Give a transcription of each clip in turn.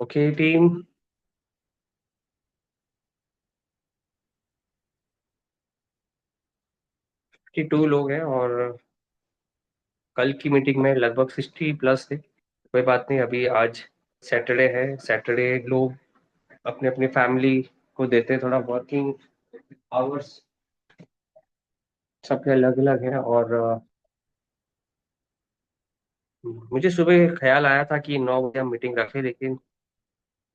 Okay team. 52 लोग हैं और कल की मीटिंग में लगभग 60 प्लस थे। कोई बात नहीं, अभी आज सैटरडे है। सैटरडे लोग अपने अपनी फैमिली को देते हैं थोड़ा वर्किंग आवर्स। सबके अलग अलग हैं और मुझे सुबह ख्याल आया था कि 9 बजे हम मीटिंग रखें, लेकिन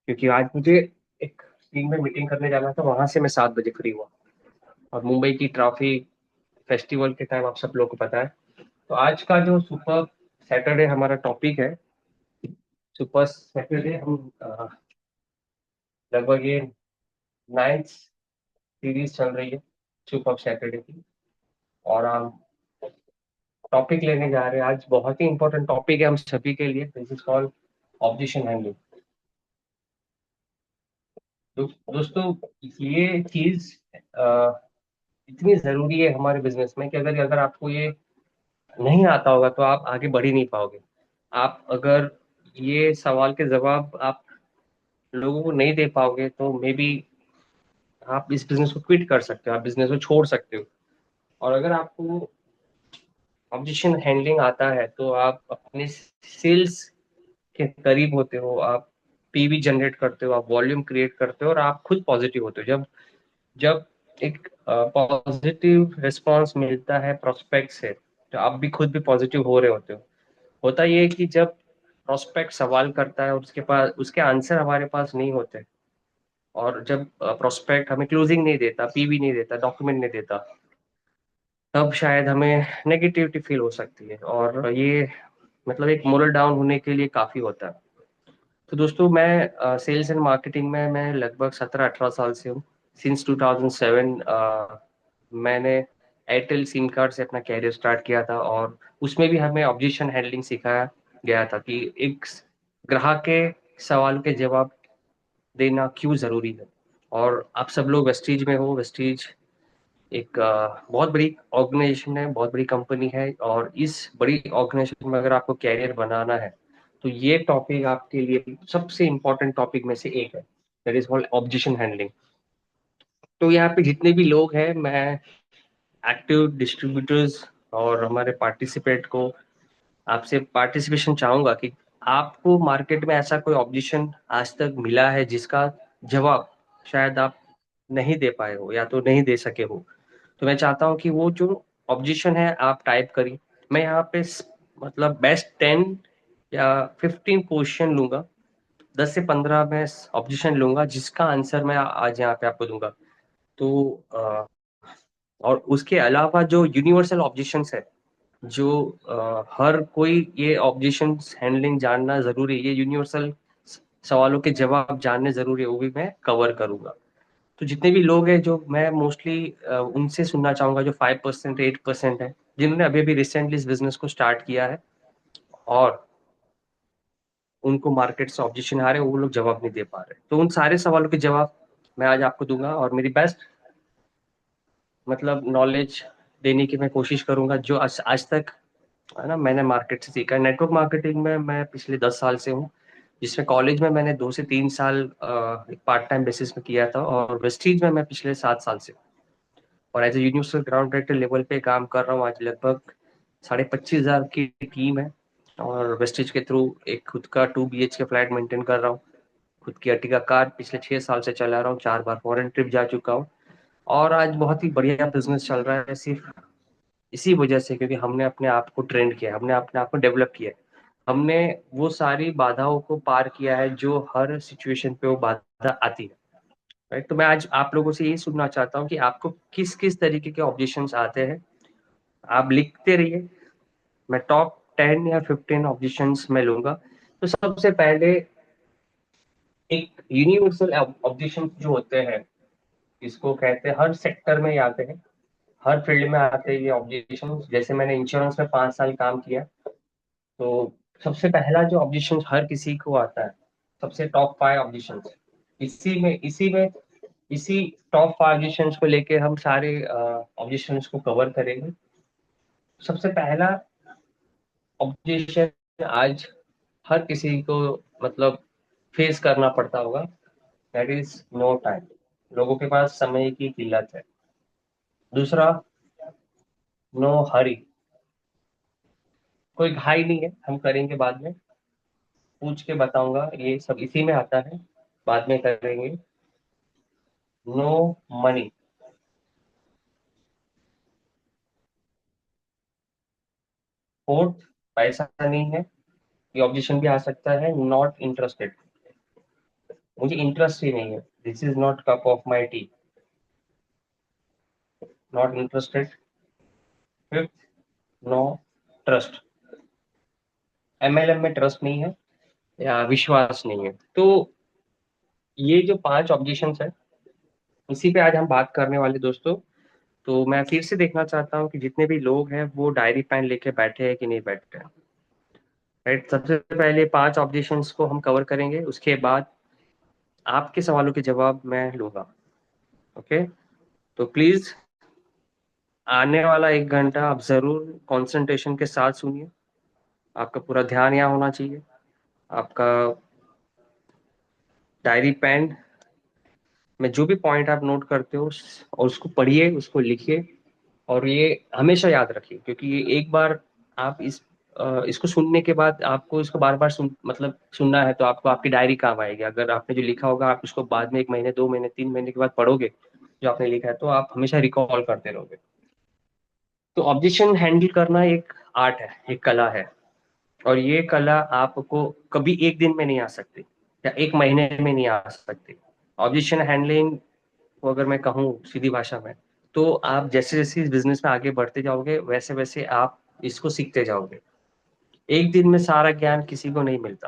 क्योंकि आज मुझे एक टीम में मीटिंग करने जाना था, वहां से मैं 7 बजे फ्री हुआ। और मुंबई की ट्रैफिक, फेस्टिवल के टाइम आप सब लोग को पता है। तो आज का जो सुपर सैटरडे हमारा टॉपिक है, सुपर सैटरडे हम लगभग ये 9th सीरीज चल रही है सुपर सैटरडे की। और हम टॉपिक लेने जा रहे हैं आज, बहुत ही इंपॉर्टेंट टॉपिक है हम सभी के लिए। This is called objection handling. दोस्तों, ये चीज इतनी जरूरी है हमारे बिजनेस में कि अगर अगर आपको ये नहीं आता होगा तो आप आगे बढ़ ही नहीं पाओगे। आप अगर ये सवाल के जवाब आप लोगों को नहीं दे पाओगे तो मे बी आप इस बिजनेस को क्विट कर सकते हो, आप बिजनेस को छोड़ सकते हो। और अगर आपको ऑब्जेक्शन हैंडलिंग आता है तो आप अपने सेल्स के करीब होते हो, आप पीवी जनरेट करते हो, आप वॉल्यूम क्रिएट करते हो और आप खुद पॉजिटिव होते हो। जब जब एक पॉजिटिव रिस्पांस मिलता है प्रोस्पेक्ट से, तो आप भी खुद भी पॉजिटिव हो रहे होते हो। होता ये है कि जब प्रोस्पेक्ट सवाल करता है और उसके पास उसके आंसर हमारे पास नहीं होते, और जब प्रोस्पेक्ट हमें क्लोजिंग नहीं देता, पीवी नहीं देता, डॉक्यूमेंट नहीं देता, तब शायद हमें नेगेटिविटी फील हो सकती है। और ये मतलब एक मोरल डाउन होने के लिए काफी होता है। तो दोस्तों, मैं सेल्स एंड मार्केटिंग में मैं लगभग 17-18 साल से हूँ। सिंस 2007 मैंने एयरटेल सिम कार्ड से अपना कैरियर स्टार्ट किया था, और उसमें भी हमें ऑब्जेक्शन हैंडलिंग सिखाया गया था कि एक ग्राहक के सवाल के जवाब देना क्यों जरूरी है। और आप सब लोग वेस्टीज में हो। वेस्टीज एक बहुत बड़ी ऑर्गेनाइजेशन है, बहुत बड़ी कंपनी है, और इस बड़ी ऑर्गेनाइजेशन में अगर आपको कैरियर बनाना है तो ये टॉपिक आपके लिए सबसे इम्पोर्टेंट टॉपिक में से एक है। That is called objection handling. तो यहाँ पे जितने भी लोग हैं, मैं एक्टिव डिस्ट्रीब्यूटर्स और हमारे पार्टिसिपेट को आपसे पार्टिसिपेशन चाहूंगा कि आपको मार्केट में ऐसा कोई ऑब्जेक्शन आज तक मिला है जिसका जवाब शायद आप नहीं दे पाए हो या तो नहीं दे सके हो। तो मैं चाहता हूँ कि वो जो ऑब्जेक्शन है आप टाइप करिए। मैं यहाँ पे मतलब बेस्ट 10 या 15 क्वेश्चन लूंगा, 10 से 15 मैं ऑब्जेक्शन लूंगा जिसका आंसर मैं आज यहाँ पे आपको दूंगा। तो और उसके अलावा जो यूनिवर्सल ऑब्जेक्शंस है, जो हर कोई ये ऑब्जेक्शंस हैंडलिंग जानना जरूरी है, ये यूनिवर्सल सवालों के जवाब जानने जरूरी है, वो भी मैं कवर करूंगा। तो जितने भी लोग हैं, जो मैं मोस्टली उनसे सुनना चाहूंगा जो 5% 8% है, जिन्होंने अभी अभी रिसेंटली इस बिजनेस को स्टार्ट किया है और उनको मार्केट से ऑब्जेक्शन आ रहे हैं, वो लोग जवाब नहीं दे पा रहे। तो उन सारे सवालों के जवाब मैं आज आपको दूंगा और मेरी बेस्ट मतलब नॉलेज देने की मैं कोशिश करूंगा, जो आज तक है ना मैंने मार्केट से सीखा है। नेटवर्क मार्केटिंग में मैं पिछले 10 साल से हूँ, जिसमें कॉलेज में मैंने 2 से 3 साल एक पार्ट टाइम बेसिस में किया था, और वेस्टीज में मैं पिछले 7 साल से, और as a universal ground director level पे काम कर रहा हूँ। आज लगभग 25,500 की टीम है, और वेस्टीज के थ्रू एक खुद का 2 BHK फ्लैट मेंटेन कर रहा हूँ। खुद की अर्टिगा कार पिछले 6 साल से चला रहा हूँ, 4 बार फॉरेन ट्रिप जा चुका हूँ। और आज बहुत ही बढ़िया बिजनेस चल रहा है, सिर्फ इसी वजह से क्योंकि हमने अपने आप को ट्रेंड किया, हमने अपने आप को डेवलप किया, हमने वो सारी बाधाओं को पार किया है जो हर सिचुएशन पे वो बाधा आती है। राइट। तो मैं आज आप लोगों से यही सुनना चाहता हूँ कि आपको किस किस तरीके के ऑब्जेक्शंस आते हैं। आप लिखते रहिए, मैं टॉप 10 या 15 ऑब्जेक्शंस में लूंगा। तो सबसे पहले एक यूनिवर्सल ऑब्जेक्शन जो होते हैं, इसको कहते हैं हर सेक्टर में ही आते हैं, हर फील्ड में आते हैं ये ऑब्जेक्शन। जैसे मैंने इंश्योरेंस में 5 साल काम किया, तो सबसे पहला जो ऑब्जेक्शन हर किसी को आता है, सबसे टॉप 5 ऑब्जेक्शन, इसी में इसी टॉप 5 ऑब्जेक्शन को लेके हम सारे ऑब्जेक्शन को कवर करेंगे। सबसे पहला ऑब्जेक्शन आज हर किसी को मतलब फेस करना पड़ता होगा, दैट इज नो टाइम। लोगों के पास समय की किल्लत है। दूसरा, नो हरी, कोई घाई नहीं है, हम करेंगे बाद में, पूछ के बताऊंगा, ये सब इसी में आता है, बाद में करेंगे। नो मनी, फोर्थ, पैसा नहीं है। ये ऑब्जेक्शन भी आ सकता है, नॉट इंटरेस्टेड, मुझे इंटरेस्ट ही नहीं है, this is not cup of my tea, not interested. Fifth, no trust, MLM में ट्रस्ट नहीं है या विश्वास नहीं है। तो ये जो पांच ऑब्जेक्शन है, इसी पे आज हम बात करने वाले दोस्तों। तो मैं फिर से देखना चाहता हूँ कि जितने भी लोग हैं वो डायरी पेन लेके बैठे हैं कि नहीं बैठे हैं। राइट, सबसे पहले पांच ऑब्जेक्शंस को हम कवर करेंगे, उसके बाद आपके सवालों के जवाब मैं लूंगा। ओके, तो प्लीज आने वाला 1 घंटा आप जरूर कंसंट्रेशन के साथ सुनिए। आपका पूरा ध्यान यहाँ होना चाहिए। आपका डायरी पेन में जो भी पॉइंट आप नोट करते हो और उसको पढ़िए, उसको लिखिए, और ये हमेशा याद रखिए, क्योंकि ये एक बार आप इसको सुनने के बाद आपको इसको बार बार मतलब सुनना है, तो आपको आपकी डायरी काम आएगी। अगर आपने जो लिखा होगा आप उसको बाद में 1 महीने, 2 महीने, 3 महीने के बाद पढ़ोगे, जो आपने लिखा है, तो आप हमेशा रिकॉल करते रहोगे। तो ऑब्जेक्शन हैंडल करना एक आर्ट है, एक कला है, और ये कला आपको कभी एक दिन में नहीं आ सकती या 1 महीने में नहीं आ सकती। ऑब्जेक्शन हैंडलिंग को अगर मैं कहूँ सीधी भाषा में, तो आप जैसे जैसे इस बिजनेस में आगे बढ़ते जाओगे वैसे वैसे आप इसको सीखते जाओगे। एक दिन में सारा ज्ञान किसी को नहीं मिलता।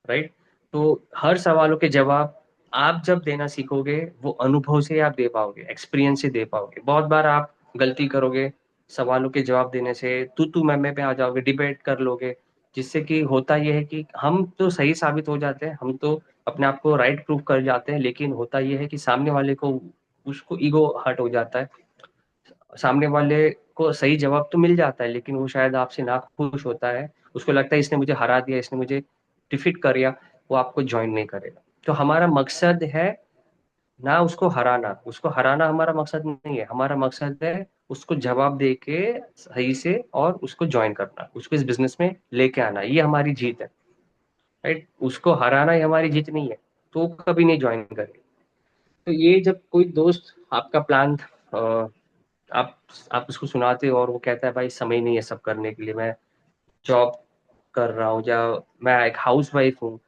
राइट, तो हर सवालों के जवाब आप जब देना सीखोगे, वो अनुभव से आप दे पाओगे, एक्सपीरियंस से दे पाओगे। बहुत बार आप गलती करोगे, सवालों के जवाब देने से तू मैं पे आ जाओगे, डिबेट कर लोगे, जिससे कि होता यह है कि हम तो सही साबित हो जाते हैं, हम तो अपने आप को राइट प्रूव कर जाते हैं, लेकिन होता यह है कि सामने वाले को, उसको ईगो हर्ट हो जाता है। सामने वाले को सही जवाब तो मिल जाता है, लेकिन वो शायद आपसे ना खुश होता है, उसको लगता है इसने मुझे हरा दिया, इसने मुझे डिफीट कर दिया, वो आपको ज्वाइन नहीं करेगा। तो हमारा मकसद है ना उसको हराना, उसको हराना हमारा मकसद नहीं है, हमारा मकसद है उसको जवाब दे के सही से और उसको ज्वाइन करना, उसको इस बिजनेस में लेके आना, ये हमारी जीत है। राइट, उसको हराना ही हमारी जीत नहीं है, तो वो कभी नहीं ज्वाइन करे। तो ये जब कोई दोस्त आपका प्लान, आप आप उसको सुनाते हो और वो कहता है भाई समय नहीं है सब करने के लिए, मैं जॉब कर रहा हूँ, या मैं एक हाउस वाइफ हूँ,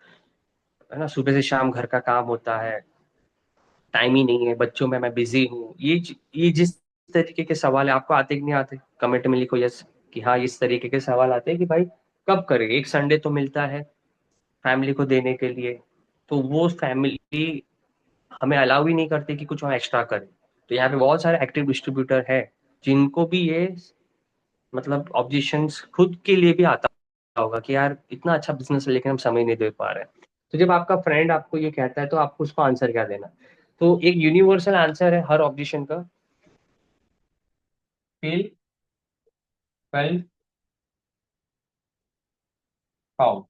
है ना, सुबह से शाम घर का काम होता है, टाइम ही नहीं है, बच्चों में मैं बिजी हूँ, ये जिस तरीके के सवाल है, आपको आते कि नहीं आते, कमेंट में लिखो यस कि हाँ, इस तरीके के सवाल आते हैं कि भाई कब करेंगे, एक संडे तो मिलता है फैमिली को देने के लिए, तो वो फैमिली हमें अलाउ ही नहीं करती कि कुछ हम एक्स्ट्रा करें। तो यहाँ पे बहुत सारे एक्टिव डिस्ट्रीब्यूटर है जिनको भी ये मतलब ऑब्जेक्शंस खुद के लिए भी आता होगा कि यार इतना अच्छा बिजनेस है लेकिन हम समय नहीं दे पा रहे हैं। तो जब आपका फ्रेंड आपको ये कहता है तो आपको उसको आंसर क्या देना? तो एक यूनिवर्सल आंसर है हर ऑब्जेक्शन का, feel felt found.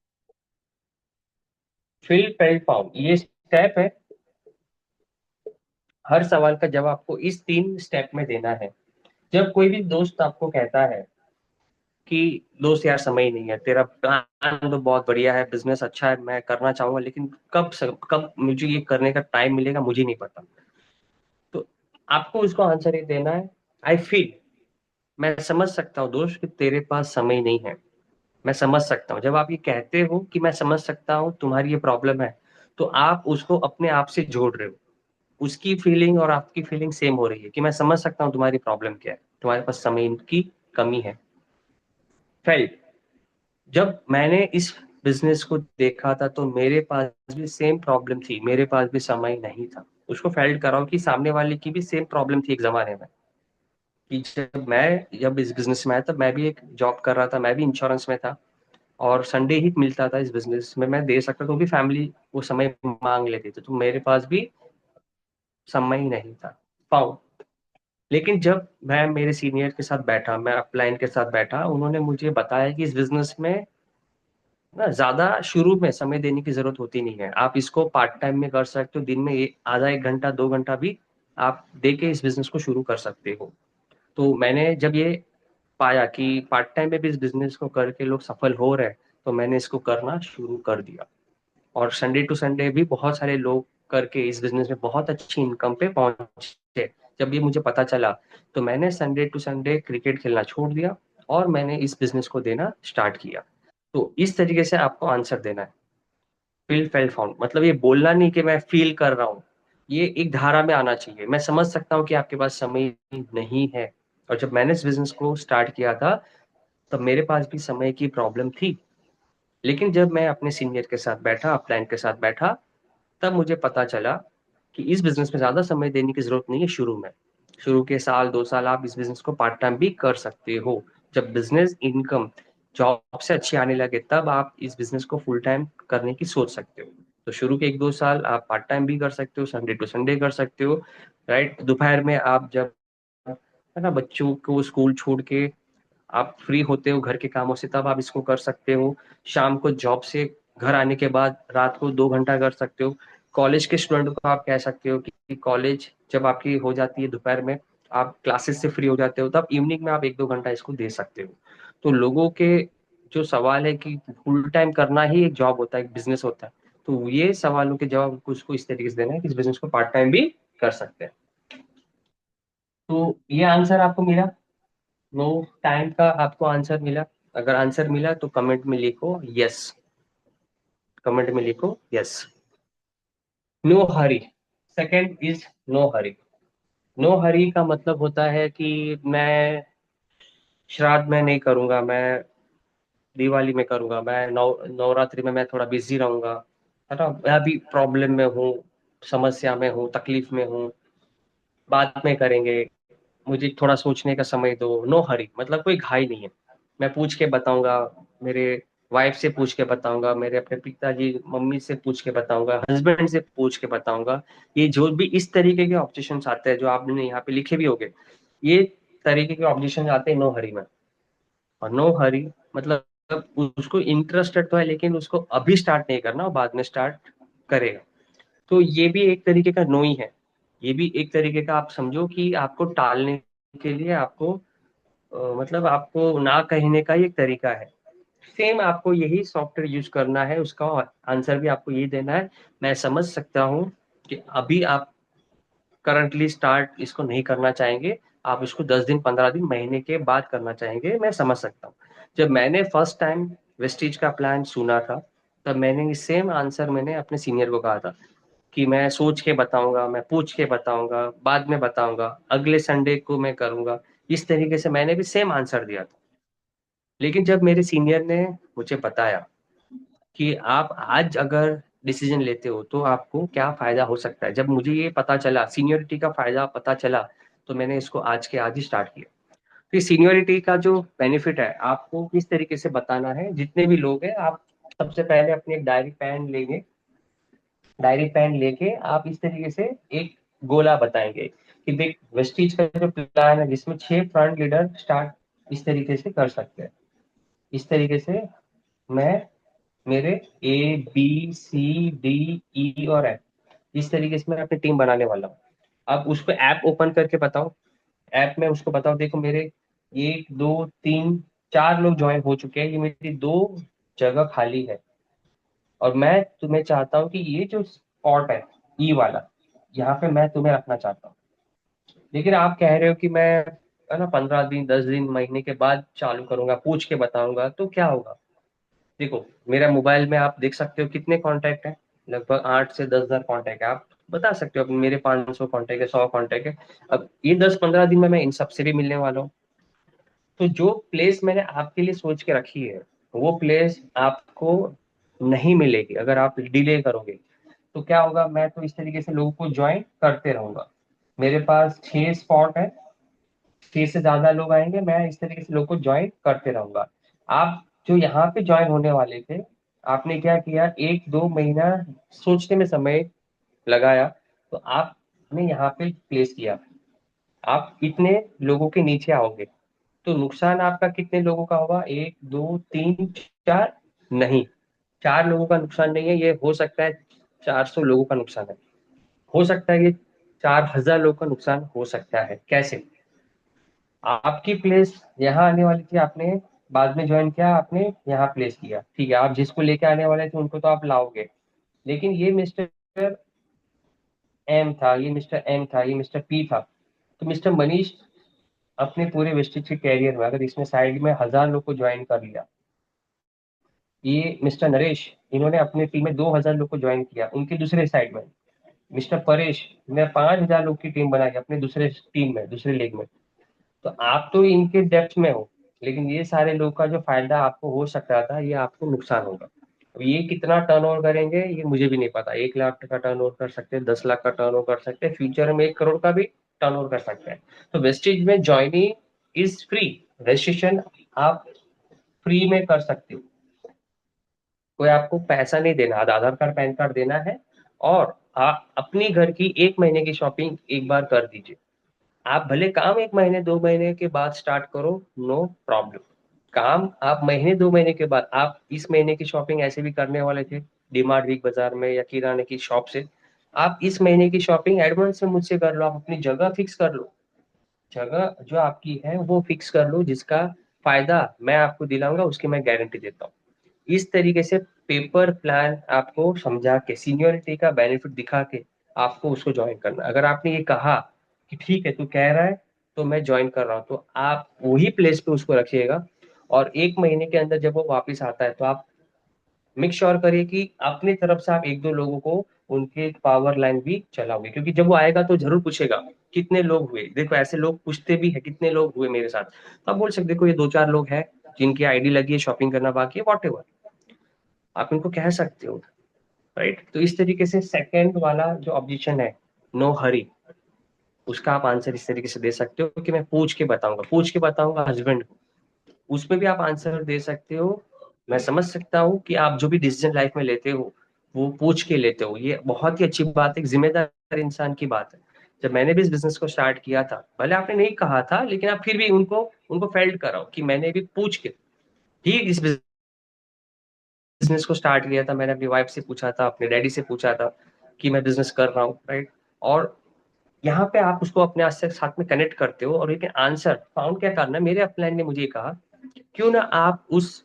Feel felt found ये स्टेप है, हर सवाल का जवाब आपको इस 3 स्टेप में देना है। जब कोई भी दोस्त आपको कहता है कि दोस्त यार समय नहीं है, तेरा प्लान तो बहुत बढ़िया है, बिजनेस अच्छा है, मैं करना चाहूंगा, लेकिन कब मुझे ये करने का टाइम मिलेगा मुझे नहीं पता, तो आपको उसको आंसर ये देना है, आई फील, मैं समझ सकता हूँ दोस्त कि तेरे पास समय नहीं है, मैं समझ सकता हूँ। जब आप ये कहते हो कि मैं समझ सकता हूँ तुम्हारी ये प्रॉब्लम है, तो आप उसको अपने आप से जोड़ रहे हो, उसकी फीलिंग और आपकी फीलिंग सेम हो रही है कि मैं समझ सकता हूँ तुम्हारी प्रॉब्लम क्या है, तुम्हारे पास समय की कमी है। फेल्ट, जब मैंने इस बिजनेस को देखा था तो मेरे पास भी सेम प्रॉब्लम थी, मेरे पास भी समय नहीं था। उसको फेल्ट कराओ कि सामने वाले की भी सेम प्रॉब्लम थी एक जमाने में, कि जब इस बिजनेस में आया तब मैं भी एक जॉब कर रहा था, मैं भी इंश्योरेंस में था, और संडे ही मिलता था इस बिजनेस में, मैं दे सकता था, तो भी फैमिली वो समय मांग लेती थी, तो मेरे पास भी समय ही नहीं था। पाओ, लेकिन जब मैं मेरे सीनियर के साथ बैठा, मैं अपलाइन के साथ बैठा, उन्होंने मुझे बताया कि इस बिजनेस में ना ज्यादा शुरू में समय देने की जरूरत होती नहीं है। आप इसको पार्ट टाइम में कर सकते हो, दिन में आधा एक घंटा 2 घंटा भी आप दे के इस बिजनेस को शुरू कर सकते हो। तो मैंने जब ये पाया कि पार्ट टाइम में भी इस बिजनेस को करके लोग सफल हो रहे हैं, तो मैंने इसको करना शुरू कर दिया। और संडे टू संडे भी बहुत सारे लोग करके इस बिजनेस में बहुत अच्छी इनकम पे पहुंचे। जब ये मुझे पता चला, तो मैंने संडे टू संडे क्रिकेट खेलना छोड़ दिया और मैंने इस बिजनेस को देना स्टार्ट किया। तो इस तरीके से आपको आंसर देना है। फील फेल फाउंड मतलब ये बोलना नहीं कि मैं फील कर रहा हूँ, ये एक धारा में आना चाहिए। मैं समझ सकता हूँ कि आपके पास समय नहीं है। और जब मैंने इस बिजनेस को स्टार्ट किया था, तब मेरे पास भी समय की प्रॉब्लम थी। लेकिन जब मैं अपने सीनियर के साथ बैठा, अपलाइन के साथ बैठा, तब मुझे पता चला कि इस बिजनेस में ज्यादा समय देने की जरूरत नहीं है शुरू में। शुरू के साल 2 साल आप इस बिजनेस को पार्ट टाइम भी कर सकते हो। जब बिजनेस इनकम जॉब से अच्छी आने लगे, तब आप इस बिजनेस को फुल टाइम करने की सोच सकते हो। तो शुरू के 1-2 साल आप पार्ट टाइम भी कर सकते हो, संडे टू संडे कर सकते हो। राइट, दोपहर में आप जब, है ना, बच्चों को स्कूल छोड़ के आप फ्री होते हो घर के कामों से, तब आप इसको कर सकते हो। शाम को जॉब से घर आने के बाद रात को 2 घंटा कर सकते हो। कॉलेज के स्टूडेंट को आप कह सकते हो कि कॉलेज जब आपकी हो जाती है दोपहर में, आप क्लासेस से फ्री हो जाते हो, तब इवनिंग में आप 1-2 घंटा इसको दे सकते हो। तो लोगों के जो सवाल है कि फुल टाइम करना ही एक जॉब होता है, एक बिजनेस होता है, तो ये सवालों के जवाब को उसको इस तरीके से देना है कि इस बिजनेस को पार्ट टाइम भी कर सकते हैं। तो ये आंसर आपको मिला, नो टाइम का आपको आंसर मिला? अगर आंसर मिला तो कमेंट में लिखो यस। कमेंट में लिखो yes. No hurry. Second is no hurry. No hurry का मतलब होता है कि मैं श्राद्ध में नहीं करूंगा, मैं दिवाली में करूंगा, मैं नवरात्रि में मैं थोड़ा बिजी रहूंगा, है ना, मैं अभी प्रॉब्लम में हूँ, समस्या में हूँ, तकलीफ में हूँ, बाद में करेंगे, मुझे थोड़ा सोचने का समय दो। नो हरी मतलब कोई घाई नहीं है। मैं पूछ के बताऊंगा, मेरे वाइफ से पूछ के बताऊंगा, मेरे अपने पिताजी मम्मी से पूछ के बताऊंगा, हस्बैंड से पूछ के बताऊंगा। ये जो भी इस तरीके के ऑब्जेक्शन आते हैं जो आपने यहाँ पे लिखे भी होंगे, ये तरीके के ऑब्जेक्शन आते हैं नो हरी में। और नो हरी मतलब उसको इंटरेस्टेड तो है, लेकिन उसको अभी स्टार्ट नहीं करना, और बाद में स्टार्ट करेगा। तो ये भी एक तरीके का नो ही है। ये भी एक तरीके का आप समझो कि आपको टालने के लिए आपको मतलब आपको ना कहने का ही एक तरीका है। सेम आपको यही सॉफ्टवेयर यूज करना है, उसका आंसर भी आपको यही देना है। मैं समझ सकता हूँ कि अभी आप करंटली स्टार्ट इसको नहीं करना चाहेंगे, आप इसको 10 दिन 15 दिन महीने के बाद करना चाहेंगे, मैं समझ सकता हूँ। जब मैंने फर्स्ट टाइम वेस्टीज का प्लान सुना था, तब मैंने सेम आंसर मैंने अपने सीनियर को कहा था कि मैं सोच के बताऊंगा, मैं पूछ के बताऊंगा, बाद में बताऊंगा, अगले संडे को मैं करूंगा। इस तरीके से मैंने भी सेम आंसर दिया था। लेकिन जब मेरे सीनियर ने मुझे बताया कि आप आज अगर डिसीजन लेते हो तो आपको क्या फायदा हो सकता है, जब मुझे ये पता चला, सीनियोरिटी का फायदा पता चला, तो मैंने इसको आज के आज ही स्टार्ट किया। तो सीनियोरिटी का जो बेनिफिट है आपको किस तरीके से बताना है, जितने भी लोग हैं आप सबसे पहले अपनी एक डायरी पेन लेंगे। डायरी पेन लेके आप इस तरीके से एक गोला बताएंगे कि देख, वेस्टीज का जो प्लान है जिसमें 6 फ्रंट लीडर स्टार्ट इस तरीके से कर सकते हैं। इस तरीके से मैं मेरे A B C D E और F, इस तरीके से मैं अपनी टीम बनाने वाला हूँ। अब उसको ऐप ओपन करके बताओ। ऐप में उसको बताओ, देखो मेरे 1 2 3 4 लोग ज्वाइन हो चुके हैं, ये मेरी 2 जगह खाली है, और मैं तुम्हें चाहता हूँ कि ये जो स्पॉट है ई वाला, यहाँ पे मैं तुम्हें रखना चाहता हूँ। लेकिन आप कह रहे हो कि मैं, है ना, 15 दिन 10 दिन महीने के बाद चालू करूंगा, पूछ के बताऊंगा, तो क्या होगा? देखो, मेरा मोबाइल में आप देख सकते हो कितने कांटेक्ट हैं। लगभग 8 से 10 हजार कांटेक्ट है। आप बता सकते हो अब मेरे 500 कांटेक्ट है, 100 कांटेक्ट है। अब ये 10-15 दिन में मैं इन सबसे भी मिलने वाला हूँ। तो जो प्लेस मैंने आपके लिए सोच के रखी है, वो प्लेस आपको नहीं मिलेगी अगर आप डिले करोगे। तो क्या होगा, मैं तो इस तरीके से लोगों को ज्वाइन करते रहूंगा। मेरे पास 6 स्पॉट है, 6 से ज्यादा लोग आएंगे, मैं इस तरीके से लोग को ज्वाइन करते रहूंगा। आप जो यहाँ पे ज्वाइन होने वाले थे, आपने क्या किया, 1-2 महीना सोचने में समय लगाया, तो आपने यहाँ पे प्लेस किया। आप इतने लोगों के नीचे आओगे, तो नुकसान आपका कितने लोगों का होगा, 1 2 3 4? नहीं, 4 लोगों का नुकसान नहीं है, ये हो सकता है 400 लोगों का नुकसान है, हो सकता है ये 4000 लोगों का नुकसान हो सकता है। कैसे? आपकी प्लेस यहाँ आने वाली थी, आपने बाद में ज्वाइन किया, आपने यहाँ प्लेस किया, ठीक है, आप जिसको लेके आने वाले थे उनको तो आप लाओगे, लेकिन ये मिस्टर एम था, ये मिस्टर एम था, ये मिस्टर पी था। तो मिस्टर मनीष अपने पूरे वेस्टेज के कैरियर में अगर इसने साइड में 1000 लोग को ज्वाइन कर लिया, ये मिस्टर नरेश, इन्होंने अपनी टीम में 2000 लोग को ज्वाइन किया उनके दूसरे साइड में, मिस्टर परेश ने 5000 लोग की टीम बनाई अपने दूसरे टीम में, दूसरे लीग में। तो आप तो इनके डेप्थ में हो, लेकिन ये सारे लोग का जो फायदा आपको हो सकता था, ये आपको नुकसान होगा। अब ये कितना टर्नओवर करेंगे ये मुझे भी नहीं पता, 1 लाख का टर्नओवर कर सकते हैं, 10 लाख का टर्नओवर कर सकते हैं, फ्यूचर में 1 करोड़ का भी टर्नओवर कर सकते हैं। तो वेस्टेज में ज्वाइनिंग इज फ्री, रजिस्ट्रेशन आप फ्री में कर सकते हो, कोई आपको पैसा नहीं देना, आधार कार्ड पैन कार्ड देना है, और आप अपनी घर की 1 महीने की शॉपिंग एक बार कर दीजिए। आप भले काम 1 महीने 2 महीने के बाद स्टार्ट करो, नो प्रॉब्लम। काम आप महीने 2 महीने के बाद, आप इस महीने की शॉपिंग ऐसे भी करने वाले थे डीमार्ट, बिग बाजार में या किराने की शॉप से, आप इस महीने की शॉपिंग एडवांस में मुझसे कर लो, आप अपनी जगह फिक्स कर लो, जगह जो आपकी है वो फिक्स कर लो, जिसका फायदा मैं आपको दिलाऊंगा उसकी मैं गारंटी देता हूँ। इस तरीके से पेपर प्लान आपको समझा के, सीनियोरिटी का बेनिफिट दिखा के आपको उसको ज्वाइन करना। अगर आपने ये कहा कि ठीक है तू कह रहा है तो मैं ज्वाइन कर रहा हूँ, तो आप वही प्लेस पे उसको रखिएगा, और 1 महीने के अंदर जब वो वापस आता है तो आप मेक श्योर करिए कि अपनी तरफ से आप 1-2 लोगों को उनके पावर लाइन भी चलाओगे, क्योंकि जब वो आएगा तो जरूर पूछेगा कितने लोग हुए। देखो ऐसे लोग पूछते भी है कितने लोग हुए मेरे साथ, तो आप बोल सकते देखो ये 2-4 लोग हैं जिनकी आईडी लगी है, शॉपिंग करना बाकी है, वॉट एवर, आप इनको कह सकते हो। राइट? तो इस तरीके से सेकंड वाला जो ऑब्जेक्शन है, नो हरी, उसका आप आंसर इस तरीके से दे सकते हो कि मैं पूछ के बताऊंगा हस्बैंड को, उसमें भी आप आंसर दे सकते हो। मैं समझ सकता हूँ कि आप जो भी डिसीजन लाइफ में लेते हो वो पूछ के लेते हो, ये बहुत ही अच्छी बात है, एक जिम्मेदार इंसान की बात है। जब मैंने भी इस बिजनेस को स्टार्ट किया था, भले आपने नहीं कहा था, लेकिन आप फिर भी उनको उनको फेल्ड कराओ कि मैंने भी पूछ के ही इस बिजनेस को स्टार्ट किया था, मैंने अपनी वाइफ से पूछा था, अपने डैडी से पूछा था कि मैं बिजनेस कर रहा हूँ। राइट? और यहाँ पे आप उसको अपने आज से साथ में कनेक्ट करते हो, और एक आंसर फाउंड क्या करना है, मेरे अपलाइन ने मुझे कहा क्यों ना आप उस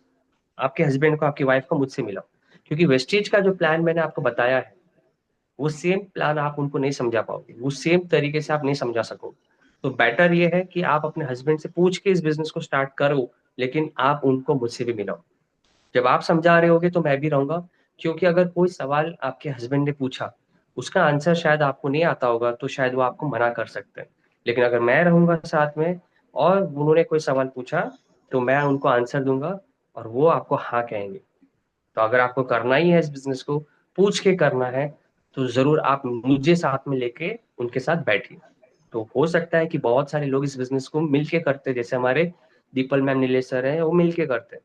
आपके हस्बैंड को, आपकी वाइफ को मुझसे मिलाओ, क्योंकि वेस्टेज का जो प्लान मैंने आपको बताया है वो सेम प्लान आप उनको नहीं समझा पाओगे, वो सेम तरीके से आप नहीं समझा सकोगे। तो बेटर ये है कि आप अपने हस्बैंड से पूछ के इस बिजनेस को स्टार्ट करो, लेकिन आप उनको मुझसे भी मिलाओ। जब आप समझा रहे होगे तो मैं भी रहूंगा, क्योंकि अगर कोई सवाल आपके हस्बैंड ने पूछा, उसका आंसर शायद आपको नहीं आता होगा, तो शायद वो आपको मना कर सकते हैं। लेकिन अगर मैं रहूंगा साथ में और उन्होंने कोई सवाल पूछा, तो मैं उनको आंसर दूंगा और वो आपको हाँ कहेंगे। तो अगर आपको करना ही है इस बिजनेस को, पूछ के करना है, तो जरूर आप मुझे साथ में लेके उनके साथ बैठिए। तो हो सकता है कि बहुत सारे लोग इस बिजनेस को मिलके करते हैं, जैसे हमारे दीपल मैम, नीलेश सर हैं, वो मिलके करते हैं,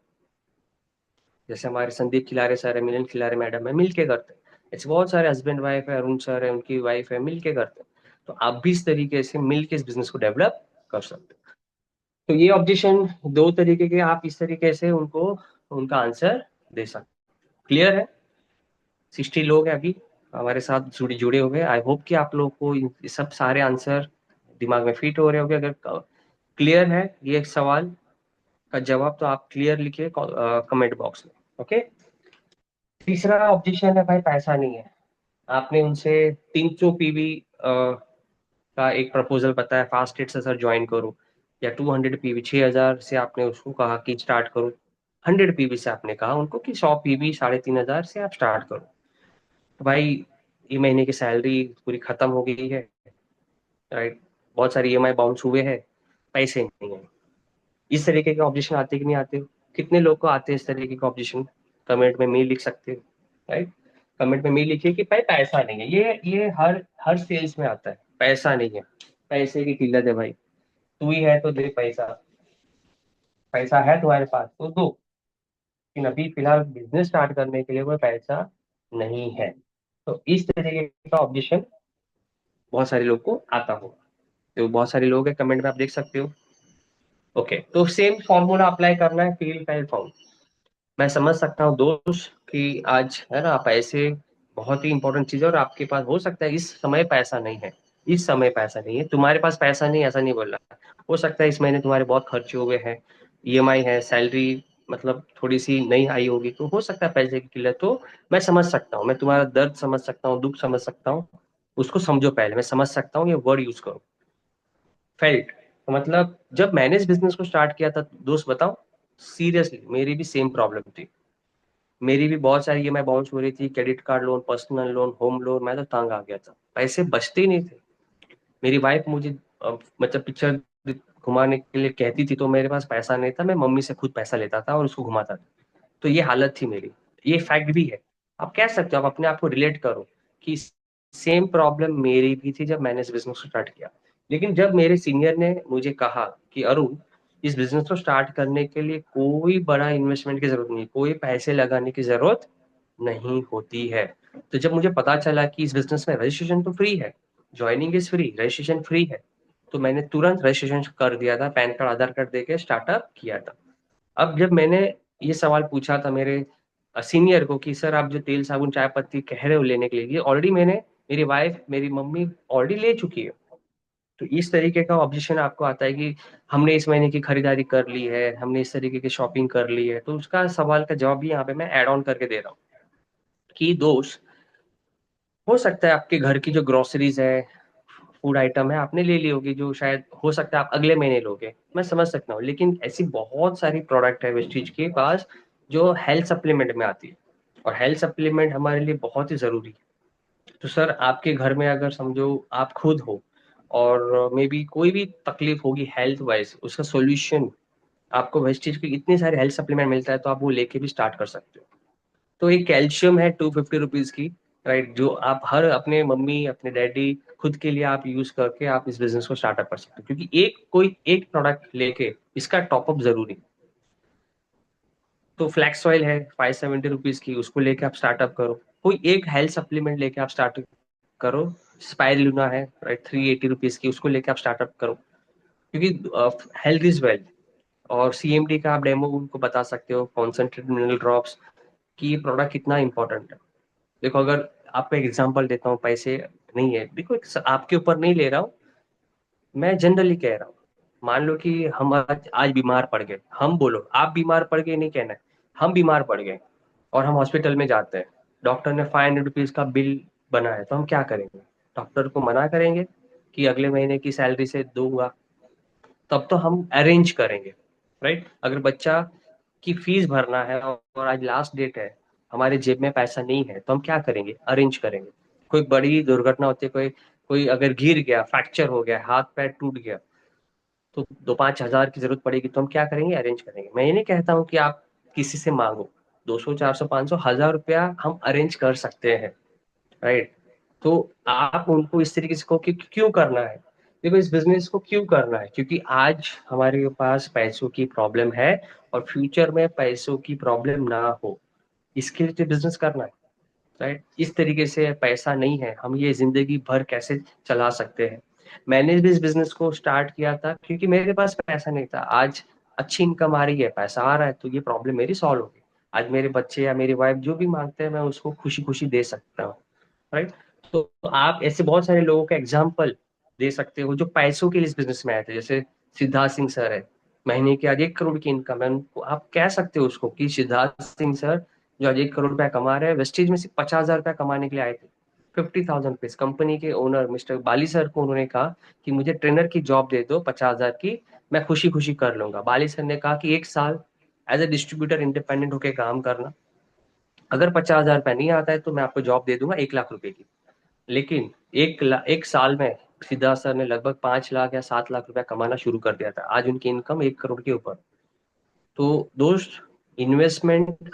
जैसे हमारे संदीप खिलारे सर है, मिलन खिलारे मैडम है, मिलके करते हैं। ऐसे बहुत सारे हस्बैंड वाइफ है, अरुण सर है, उनकी वाइफ है, मिलके करते हैं। तो आप भी इस तरीके से मिलके इस बिजनेस को डेवलप कर सकते हैं। तो ये ऑब्जेक्शन दो तरीके के, आप इस तरीके से उनको उनका आंसर दे सकते। क्लियर है? 60 लोग हैं अभी हमारे साथ जुड़े जुड़े हुए। आई होप कि आप लोग को ये सब सारे आंसर दिमाग में फिट हो रहे होंगे। अगर क्लियर है ये सवाल का जवाब, तो आप क्लियर लिखिए कमेंट बॉक्स में। ओके? तीसरा ऑब्जेक्शन है भाई, पैसा नहीं है। आपने उनसे 300 पीवी का एक प्रपोजल बताया, फास्ट रेट से सर ज्वाइन करो, या 200 पीवी, 6000 से आपने उसको कहा कि स्टार्ट करो, 100 पीवी से आपने कहा उनको कि 100 पीवी 3500 से आप स्टार्ट करो। तो भाई ये महीने की सैलरी पूरी खत्म हो गई है, राइट, बहुत सारी ईएमआई बाउंस हुए हैं, पैसे नहीं है। इस तरीके के ऑब्जेक्शन आते कि नहीं आते? कितने लोग को आते हैं इस तरीके के ऑब्जेक्शन? कमेंट में मेल लिख सकते हो। राइट? कमेंट में मेल लिखिए कि भाई पैसा नहीं है, ये हर हर सेल्स में आता है, पैसा नहीं है, पैसे की किल्लत है भाई, तू ही है तो दे पैसा, पैसा है तुम्हारे पास तो दो, लेकिन अभी फिलहाल बिजनेस स्टार्ट करने के लिए कोई पैसा नहीं है। तो इस तरीके का ऑब्जेक्शन बहुत सारे लोग को आता होगा, तो बहुत सारे लोग हैं, कमेंट में आप देख सकते हो। ओके, तो सेम फॉर्मूला अप्लाई करना है, फील फाइल फाउंड। मैं समझ सकता हूँ दोस्त कि आज है ना पैसे बहुत ही इंपॉर्टेंट चीज है, और आपके पास हो सकता है इस समय पैसा नहीं है। इस समय पैसा नहीं है, तुम्हारे पास पैसा नहीं है ऐसा नहीं बोल रहा। हो सकता है इस महीने तुम्हारे बहुत खर्चे हुए हैं, ईएमआई है, सैलरी मतलब थोड़ी सी नहीं आई होगी, तो हो सकता है पैसे की किल्लत। तो मैं समझ सकता हूँ, मैं तुम्हारा दर्द समझ सकता हूँ, दुख समझ सकता हूँ। उसको समझो पहले, मैं समझ सकता हूँ, ये वर्ड यूज करो, फेल्ट। मतलब जब मैंने इस बिजनेस को स्टार्ट किया था दोस्त, बताओ सीरियसली मेरी भी सेम प्रॉब्लम थी। मेरी भी बहुत सारी ईएमआई बाउंस हो रही थी, credit card loan, personal loan, home loan, मैं तो तंग आ गया था, पैसे बचते ही नहीं थे। मेरी वाइफ मुझे मतलब पिक्चर घुमाने के लिए कहती थी, तो मेरे पास पैसा नहीं था, मैं मम्मी से खुद पैसा लेता था और उसको घुमाता था। तो ये हालत थी मेरी, ये फैक्ट भी है। आप कह सकते हो, आप अपने आप को रिलेट करो कि सेम प्रॉब्लम मेरी भी थी जब मैंने इस बिजनेस को स्टार्ट किया। लेकिन जब मेरे सीनियर ने मुझे कहा कि अरुण, इस बिजनेस को स्टार्ट करने के लिए कोई बड़ा इन्वेस्टमेंट की जरूरत नहीं, कोई पैसे लगाने की जरूरत नहीं होती है। तो जब मुझे पता चला कि इस बिजनेस में रजिस्ट्रेशन तो फ्री है, joining is free, registration free है, तो मैंने तुरंत रजिस्ट्रेशन कर दिया था, पैन कार्ड आधार कार्ड देके स्टार्टअप किया था। अब जब मैंने ये सवाल पूछा था मेरे सीनियर को कि सर आप जो तेल साबुन चाय पत्ती कह रहे हो लेने के लिए, ये ऑलरेडी मैंने, मेरी वाइफ मेरी मम्मी ऑलरेडी ले चुकी है। तो इस तरीके का ऑब्जेक्शन आपको आता है कि हमने इस महीने की खरीदारी कर ली है, हमने इस तरीके की शॉपिंग कर ली है, तो उसका सवाल का जवाब भी यहाँ पे मैं ऐड ऑन करके दे रहा हूँ कि दोस्त, हो सकता है आपके घर की जो ग्रोसरीज है, फूड आइटम है, आपने ले ली होगी, जो शायद हो सकता है आप अगले महीने लोगे, मैं समझ सकता हूँ। लेकिन ऐसी बहुत सारी प्रोडक्ट है वेस्टीज के पास जो हेल्थ सप्लीमेंट में आती है, और हेल्थ सप्लीमेंट हमारे लिए बहुत ही जरूरी है। तो सर आपके घर में अगर समझो आप खुद हो, और मे बी कोई भी तकलीफ होगी हेल्थ वाइज, उसका सोल्यूशन आपको वेस्टीज की इतने सारे हेल्थ सप्लीमेंट मिलता है, तो आप वो लेके भी स्टार्ट कर सकते हो। तो एक कैल्शियम है 250 रुपीज की, राइट, जो आप हर अपने मम्मी अपने डैडी खुद के लिए आप यूज करके आप इस बिजनेस को स्टार्टअप कर सकते हो, क्योंकि एक कोई एक प्रोडक्ट लेके इसका टॉपअप जरूरी। तो फ्लैक्स ऑयल है 570 रुपीज की, उसको लेके आप स्टार्टअप करो। कोई एक हेल्थ सप्लीमेंट लेके आप स्टार्ट करो। स्पाइरुलिना है राइट 380 रुपीज की, उसको लेके आप स्टार्टअप करो, क्योंकि हेल्थ इज वेल्थ। और सीएमडी का आप डेमो उनको बता सकते हो, कॉन्सेंट्रेट मिनरल ड्रॉप्स, कि ये प्रोडक्ट कितना इंपॉर्टेंट है। देखो अगर आपको एक एग्जांपल देता हूँ, पैसे नहीं है, देखो आपके ऊपर नहीं ले रहा हूँ, मैं जनरली कह रहा हूँ। मान लो कि हम आज बीमार पड़ गए, हम बोलो आप बीमार पड़ गए नहीं कहना है, हम बीमार पड़ गए और हम हॉस्पिटल में जाते हैं, डॉक्टर ने 500 रुपीज का बिल बनाया, तो हम क्या करेंगे? डॉक्टर को मना करेंगे कि अगले महीने की सैलरी से दूंगा? तब तो हम अरेंज करेंगे, राइट। अगर बच्चा की फीस भरना है और आज लास्ट डेट है, हमारे जेब में पैसा नहीं है, तो हम क्या करेंगे? अरेंज करेंगे। कोई बड़ी दुर्घटना होती है, कोई कोई अगर गिर गया, फ्रैक्चर हो गया, हाथ पैर टूट गया, तो 2-5 हजार की जरूरत पड़ेगी, तो हम क्या करेंगे? अरेंज करेंगे। मैं ये नहीं कहता हूँ कि आप किसी से मांगो, 200 400 500 1000 रुपया हम अरेंज कर सकते हैं, राइट। तो आप उनको इस तरीके से कहो कि क्यों करना है। देखो इस बिजनेस को क्यों करना है, क्योंकि आज हमारे पास पैसों की प्रॉब्लम है, और फ्यूचर में पैसों की प्रॉब्लम ना हो, इसके लिए तो बिजनेस करना है, राइट। इस तरीके से पैसा नहीं है, हम ये जिंदगी भर कैसे चला सकते हैं। मैंने भी इस बिजनेस को स्टार्ट किया था क्योंकि मेरे पास पैसा नहीं था। आज अच्छी इनकम आ रही है, पैसा आ रहा है, तो ये प्रॉब्लम मेरी सॉल्व होगी। आज मेरे बच्चे या मेरी वाइफ जो भी मांगते हैं, मैं उसको खुशी खुशी दे सकता हूँ, राइट। तो आप ऐसे बहुत सारे लोगों का एग्जाम्पल दे सकते हो जो पैसों के लिए इस बिजनेस में आए थे, जैसे सिद्धार्थ सिंह सर है, महीने की आज 1 करोड़ की इनकम है उनको। आप कह सकते हो उसको कि सिद्धार्थ सिंह सर जो आज 1 करोड़ रुपया कमा रहे हैं, वेस्टेज में सिर्फ 50,000 रुपया कमाने के लिए आए थे। 50,000 रुपीज कंपनी के ओनर मिस्टर बाली सर को उन्होंने कहा कि मुझे ट्रेनर की जॉब दे दो 50,000 की, मैं खुशी खुशी कर लूंगा। बाली सर ने कहा कि 1 साल एज ए डिस्ट्रीब्यूटर इंडिपेंडेंट होकर काम करना, अगर 50,000 रुपया नहीं आता है तो मैं आपको जॉब दे दूंगा 1 लाख रुपए की। लेकिन 1 साल में सिद्धार्थ सर ने लगभग 5 लाख या 7 लाख रुपया कमाना शुरू कर दिया था। आज उनकी इनकम 1 करोड़ के ऊपर। तो दोस्त, इन्वेस्टमेंट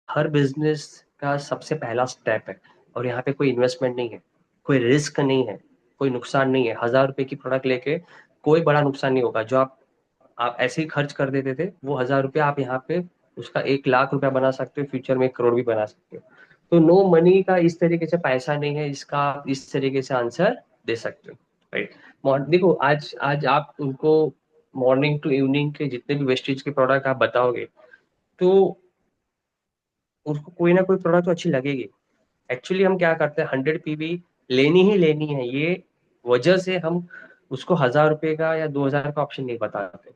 हर बिजनेस का सबसे पहला स्टेप है, और यहाँ पे कोई इन्वेस्टमेंट नहीं है, कोई रिस्क नहीं है, कोई नुकसान नहीं है। 1,000 रुपए की प्रोडक्ट लेके कोई बड़ा नुकसान नहीं होगा। जो आप ऐसे ही खर्च कर देते थे, वो 1,000 रुपया आप यहाँ पे उसका 1 लाख रुपया बना सकते हो, फ्यूचर में 1 करोड़ भी बना सकते हो। तो नो मनी का इस तरीके से पैसा नहीं है, इसका आप इस तरीके से आंसर दे सकते हो, राइट। देखो आज आज आप उनको मॉर्निंग टू इवनिंग के जितने भी वेस्टेज के प्रोडक्ट आप बताओगे, तो उसको कोई ना कोई प्रोडक्ट तो अच्छी लगेगी। एक्चुअली हम क्या करते हैं, 100 पीवी लेनी ही लेनी है, ये वजह से हम उसको 1000 रुपए का या 2000 का ऑप्शन नहीं बताते।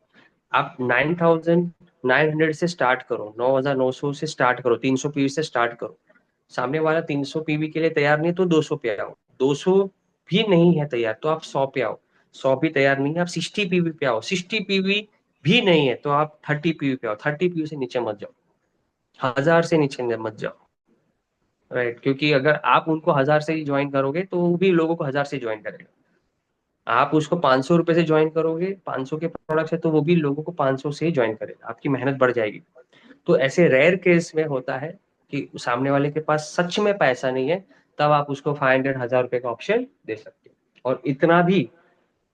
आप 9900 से स्टार्ट करो, 9900 से स्टार्ट करो, 300 पीवी से स्टार्ट करो। सामने वाला 300 पीवी के लिए तैयार नहीं है तो 200 पे आओ, 200 भी नहीं है तैयार तो आप 100 पे आओ, 100 भी तैयार नहीं है आप 60 पीवी पे आओ, 60 पीवी भी नहीं है तो आप 30 पीवी पे आओ, 30 पीवी से नीचे मत जाओ, 1000 से नीचे मत जाओ। राइट, क्योंकि अगर आप उनको 1000 से ही ज्वाइन करोगे तो वो भी लोगों को 1000 से ज्वाइन करेगा। आप उसको 500 रुपए से ज्वाइन करोगे, 500 के प्रोडक्ट है तो वो भी लोगों को 500 से ही ज्वाइन करेगा, आपकी मेहनत बढ़ जाएगी। तो ऐसे रेयर केस में होता है कि सामने वाले के पास सच में पैसा नहीं है, तब आप उसको 500 1000 रुपए का ऑप्शन दे सकते हो। और इतना भी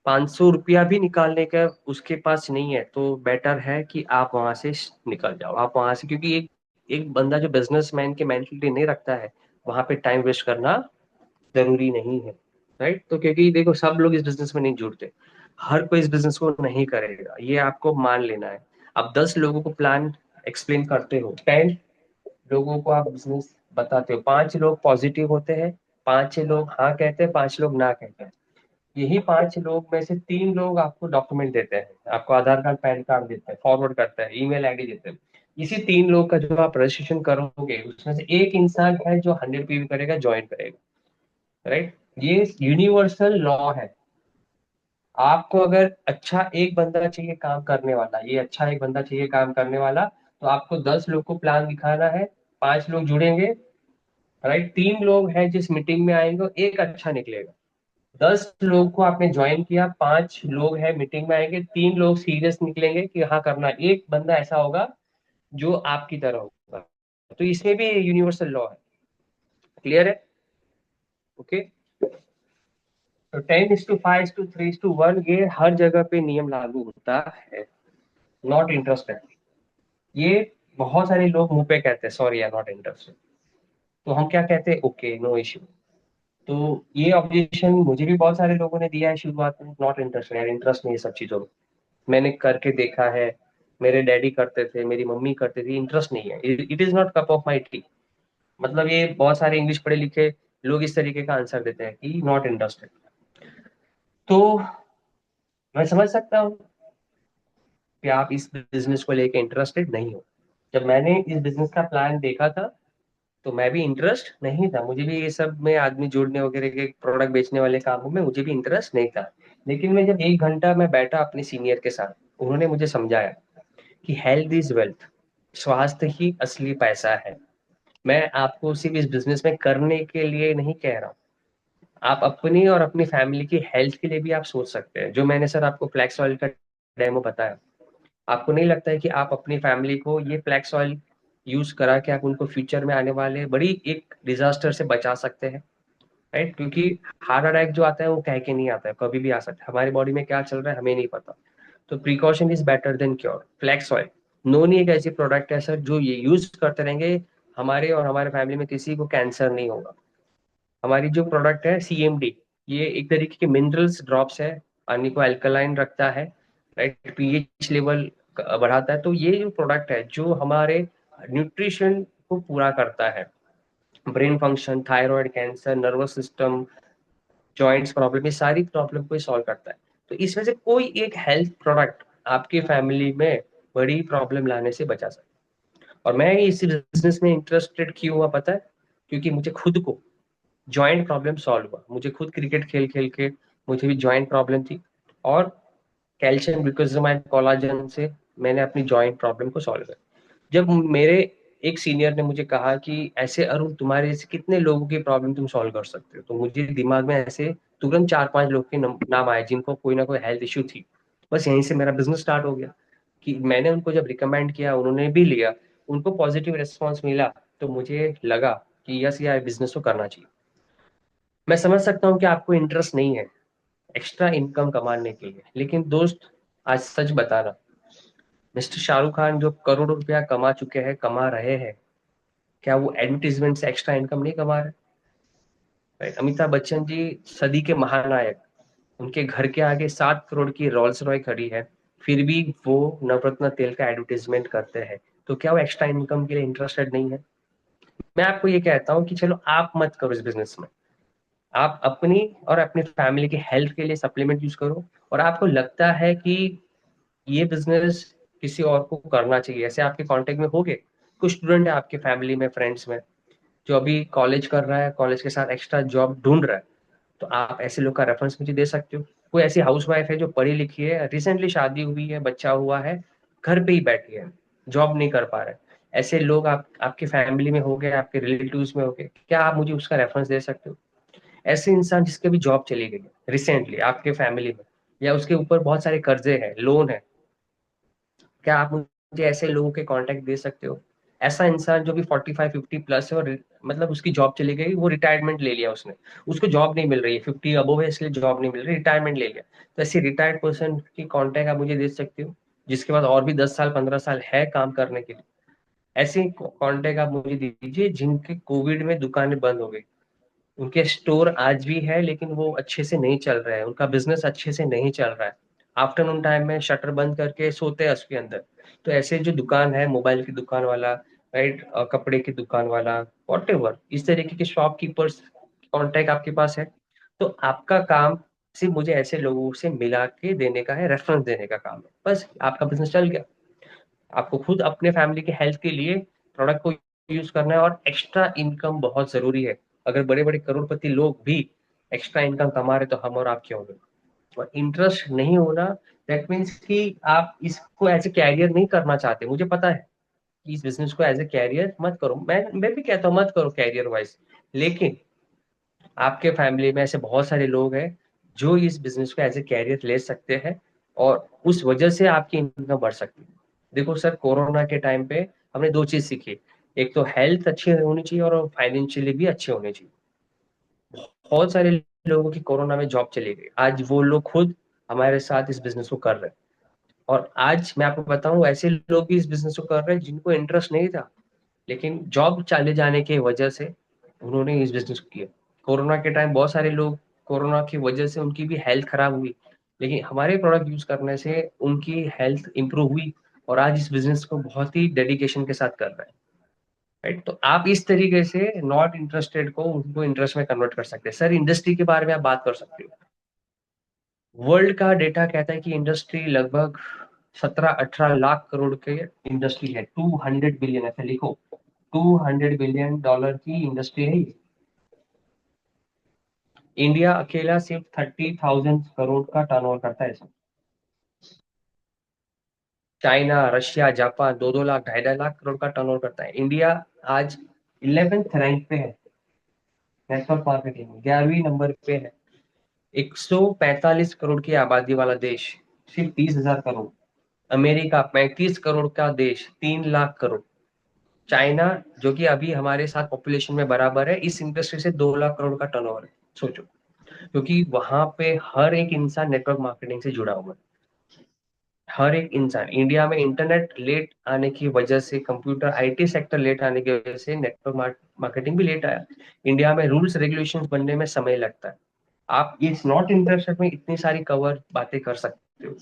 500 रुपया भी निकालने का उसके पास नहीं है तो बेटर है कि आप वहां से निकल जाओ, आप वहां से, क्योंकि एक एक बंदा जो बिजनेसमैन के मेंटलिटी नहीं रखता है, वहां पे टाइम वेस्ट करना जरूरी नहीं है। राइट, तो क्योंकि देखो सब लोग इस बिजनेस में नहीं जुड़ते, हर कोई इस बिजनेस को नहीं करेगा, ये आपको मान लेना है। अब 10 लोगों को प्लान एक्सप्लेन करते हो, 10 लोगों को आप बिजनेस बताते हो, 5 लोग पॉजिटिव होते हैं, 5 लोग हाँ कहते हैं, 5 लोग ना कहते हैं। यही 5 लोग में से 3 लोग आपको डॉक्यूमेंट देते हैं, आपको आधार कार्ड पैन कार्ड देते हैं, फॉरवर्ड करते हैं, ईमेल आईडी देते हैं। इसी 3 लोग का जो आप रजिस्ट्रेशन करोगे उसमें से एक इंसान है जो 100 पीवी करेगा, ज्वाइन करेगा। राइट, ये यूनिवर्सल लॉ है। आपको अगर अच्छा एक बंदा चाहिए काम करने वाला, ये अच्छा एक बंदा चाहिए काम करने वाला, तो आपको 10 लोग को प्लान दिखाना है, 5 लोग जुड़ेंगे। राइट, 3 लोग हैं जिस मीटिंग में आएंगे, एक अच्छा निकलेगा। 10 लोग को आपने ज्वाइन किया, 5 लोग हैं मीटिंग में आएंगे, 3 लोग सीरियस निकलेंगे कि हाँ करना है। एक बंदा ऐसा होगा जो आपकी तरह होगा। तो इसमें भी यूनिवर्सल लॉ है। क्लियर है? ओके। तो 10:5:3:1 ये हर जगह पे नियम लागू होता है। नॉट इंटरेस्टेड, ये बहुत सारे लोग मुंह पे कहते हैं सॉरी यार नॉट इंटरेस्टेड, तो हम क्या कहते हैं, ओके नो इश्यू। तो ये ऑब्जेक्शन मुझे भी बहुत सारे लोगों ने दिया है शुरुआत में, नॉट इंटरेस्टेड यार, इंटरेस्ट नहीं है सब चीजों में, मैंने करके देखा है, मेरे डैडी करते थे, मेरी मम्मी करते थी, इंटरेस्ट नहीं है, it is not cup of my T. मतलब ये बहुत सारे इंग्लिश पढ़े लिखे लोग इस तरीके का आंसर देते हैं कि नॉट इंटरेस्टेड। तो मैं समझ सकता हूँ कि आप इस बिजनेस को लेके इंटरेस्टेड नहीं हो। जब मैंने इस बिजनेस का प्लान देखा था तो मैं भी इंटरेस्ट नहीं था, मुझे भी ये सब में आदमी जोड़ने वगैरह के प्रोडक्ट बेचने वाले कामों में मुझे भी इंटरेस्ट नहीं था। लेकिन मैं जब 1 घंटा मैं बैठा अपने सीनियर के साथ, उन्होंने मुझे समझाया कि हेल्थ इज वेल्थ, स्वास्थ्य ही असली पैसा है। मैं आपको सिर्फ इस बिजनेस में करने के लिए नहीं कह रहा हूँ, आप अपनी और अपनी फैमिली की हेल्थ के लिए भी आप सोच सकते हैं। जो मैंने सर आपको फ्लैक्स ऑयल का डेमो बताया, आपको नहीं लगता है कि आप अपनी फैमिली को ये फ्लैक्स ऑयल यूज करा के आप उनको फ्यूचर में आने वाले बड़ी एक डिजास्टर से बचा सकते हैं? राइट, क्योंकि हार्ट अटैक जो आता है वो कह के नहीं आता है, कभी भी आ सकता है, हमारी बॉडी में क्या चल रहा है हमें नहीं पता। तो precaution is better than cure. Flax oil noni एक ऐसी प्रोडक्ट है सर, जो ये यूज करते रहेंगे, हमारे और हमारे फैमिली में किसी को कैंसर नहीं होगा। हमारी जो प्रोडक्ट है CMD, ये एक तरीके के मिनरल्स ड्रॉप्स है, पानी को अल्कलाइन रखता है, राइट, पीएच लेवल बढ़ाता है। तो ये जो प्रोडक्ट है जो हमारे न्यूट्रिशन को पूरा करता है, brain function, thyroid, cancer, nervous system, joints problem, ये सारी प्रॉब्लम को सॉल्व करता है। तो इसमें से कोई एक हेल्थ प्रोडक्ट आपकी फैमिली में बड़ी प्रॉब्लम लाने से बचा सकता है। और मैं इस बिजनेस में इंटरेस्टेड क्यों हुआ पता है? क्योंकि मुझे खुद को जॉइंट प्रॉब्लम सॉल्व हुआ, मुझे खुद क्रिकेट खेल खेल के मुझे भी जॉइंट प्रॉब्लम थी, और कैल्शियम ग्लूकोजामाइड कोलाजन से मैंने अपनी जॉइंट प्रॉब्लम को सॉल्व किया। जब मेरे एक सीनियर ने मुझे कहा कि ऐसे अरुण तुम्हारे जैसे कितने लोगों की प्रॉब्लम तुम सॉल्व कर सकते हो, तो मुझे दिमाग में ऐसे तुरंत 4-5 लोग के नाम आए जिनको कोई ना कोई हेल्थ इश्यू थी। बस यहीं से मेरा बिजनेस स्टार्ट हो गया कि मैंने उनको जब रिकमेंड किया उन्होंने भी लिया, उनको पॉजिटिव रिस्पॉन्स मिला, तो मुझे लगा कि यस यार बिजनेस तो करना चाहिए। मैं समझ सकता हूँ कि आपको इंटरेस्ट नहीं है एक्स्ट्रा इनकम कमाने के लिए, लेकिन दोस्त आज सच बता रहा, मिस्टर शाहरुख खान जो करोड़ों रुपया कमा चुके हैं, कमा रहे हैं, क्या वो एडवर्टीजमेंट से एक्स्ट्रा इनकम नहीं कमा रहे? राइट, अमिताभ बच्चन जी सदी के महानायक, उनके घर के आगे 7 करोड़ की रोल्स रॉय खड़ी है, फिर भी वो नवरत्न तेल का एडवर्टीजमेंट करते हैं, तो क्या वो एक्स्ट्रा इनकम के लिए इंटरेस्टेड नहीं है? मैं आपको ये कहता हूँ कि चलो आप मत करो इस बिजनेस में, आप अपनी और अपनी फैमिली की हेल्थ के लिए सप्लीमेंट यूज करो। और आपको लगता है कि ये बिजनेस किसी और को करना चाहिए, ऐसे आपके कांटेक्ट में होंगे कुछ स्टूडेंट है आपके फैमिली में, फ्रेंड्स में, जो अभी कॉलेज कर रहा है, कॉलेज के साथ एक्स्ट्रा जॉब ढूंढ रहा है, तो आप ऐसे लोग का रेफरेंस मुझे दे सकते हो। कोई ऐसी हाउस वाइफ है जो पढ़ी लिखी है, रिसेंटली शादी हुई है, बच्चा हुआ है, घर पे ही बैठी है, जॉब नहीं कर पा रहे, ऐसे लोग आप आपकी फैमिली में हो गए, आपके रिलेटिव्स में हो गए, क्या आप मुझे उसका रेफरेंस दे सकते हो? ऐसे इंसान जिसके भी जॉब चली गई रिसेंटली आपके फैमिली में, या उसके ऊपर बहुत सारे कर्जे हैं, लोन है, क्या आप मुझे ऐसे लोगों के कांटेक्ट दे सकते हो? ऐसा इंसान जो भी 45-50 प्लस है और मतलब उसकी जॉब चली गई, वो रिटायरमेंट ले लिया उसने, उसको जॉब नहीं मिल रही है, 50 अबोव है इसलिए जॉब नहीं मिल रही, रिटायरमेंट ले लिया, तो ऐसे रिटायर्ड पर्सन की कांटेक्ट आप मुझे दे सकते हो, जिसके पास और भी 10 साल 15 साल है काम करने के लिए। ऐसे कांटेक्ट आप मुझे दीजिए जिनके कोविड में दुकानें बंद हो गई, उनके स्टोर आज भी है लेकिन वो अच्छे से नहीं चल रहा है, उनका बिजनेस अच्छे से नहीं चल रहा है, आफ्टरनून टाइम में शटर बंद करके सोते हैं उसके अंदर। तो ऐसे जो दुकान है, मोबाइल की दुकान वाला, राइट, कपड़े की दुकान वाला, वॉट एवर, इस तरीके के शॉपकीपर्स कॉन्टेक्ट आपके पास है, तो आपका काम सिर्फ मुझे ऐसे लोगों से मिला के देने का है, रेफरेंस देने का काम है, बस आपका बिजनेस चल गया। आपको खुद अपने फैमिली के हेल्थ के लिए प्रोडक्ट को यूज करना है, और एक्स्ट्रा इनकम बहुत जरूरी है। अगर बड़े बड़े करोड़पति लोग भी एक्स्ट्रा इनकम कमा रहे तो हम और आप क्यों नहीं? और इंटरेस्ट नहीं होना, दैट मीन्स कि आप इसको एज ए कैरियर नहीं करना चाहते, मुझे पता है कि इस बिजनेस को एज ए कैरियर मत करो, मैं भी कहता हूँ मत करो कैरियर वाइज, लेकिन आपके फैमिली में ऐसे बहुत सारे लोग हैं जो इस बिजनेस को एज ए कैरियर ले सकते हैं, और उस वजह से आपकी इनकम बढ़ सकती है। देखो सर, कोरोना के टाइम पे हमने दो चीज सीखी, एक तो हेल्थ अच्छी होनी चाहिए और फाइनेंशियली भी अच्छे होने चाहिए। बहुत सारे लोगों की कोरोना में जॉब चली गई, आज वो लोग खुद हमारे साथ इस बिजनेस को कर रहे हैं। और आज मैं आपको बताऊं, ऐसे लोग भी इस बिजनेस को कर रहे हैं जिनको इंटरेस्ट नहीं था, लेकिन जॉब चले जाने की वजह से उन्होंने इस बिजनेस को किया। कोरोना के टाइम बहुत सारे लोग, कोरोना की वजह से उनकी भी हेल्थ खराब हुई, लेकिन हमारे प्रोडक्ट यूज करने से उनकी हेल्थ इंप्रूव हुई, और आज इस बिजनेस को बहुत ही डेडिकेशन के साथ कर रहे हैं। राइट, तो आप इस तरीके से नॉट इंटरेस्टेड को उनको इंटरेस्ट में कन्वर्ट कर सकते हैं। सर, इंडस्ट्री के बारे में आप बात कर सकते हो, वर्ल्ड का डेटा कहता है कि इंडस्ट्री लगभग 17-18 लाख करोड़ के इंडस्ट्री है, 200 बिलियन, ऐसे लिखो, $200 बिलियन की इंडस्ट्री है ये। इंडिया अकेला सिर्फ 30,000 करोड़ का टर्नओवर करता है इसमें। China, Russia, Japan 2-2 lakh, 2.5-2.5 lakh crore का टर्नओवर करता है। इंडिया आज 11th रैंक पे है, नेटवर्क मार्केटिंग 11वीं नंबर पे है। 145 करोड़ की आबादी वाला देश, सिर्फ 30,000 करोड़। अमेरिका 35 करोड़ का देश, 3 लाख करोड़। चाइना, जो कि अभी हमारे साथ पॉपुलेशन में बराबर है, इस इंडस्ट्री से 2 लाख करोड़ का टर्नओवर है। सोचो, क्योंकि वहां पे हर एक इंसान नेटवर्क मार्केटिंग से जुड़ा हुआ है, हर एक इंसान। इंडिया में इंटरनेट लेट आने की वजह से, कंप्यूटर आईटी सेक्टर लेट आने की वजह से नेटवर्क मार्केटिंग भी लेट आया। इंडिया में रूल्स रेगुलेशंस बनने में समय लगता है। आप इस नॉट इंटरेस्टेड में इतनी सारी कवर बातें कर सकते हो,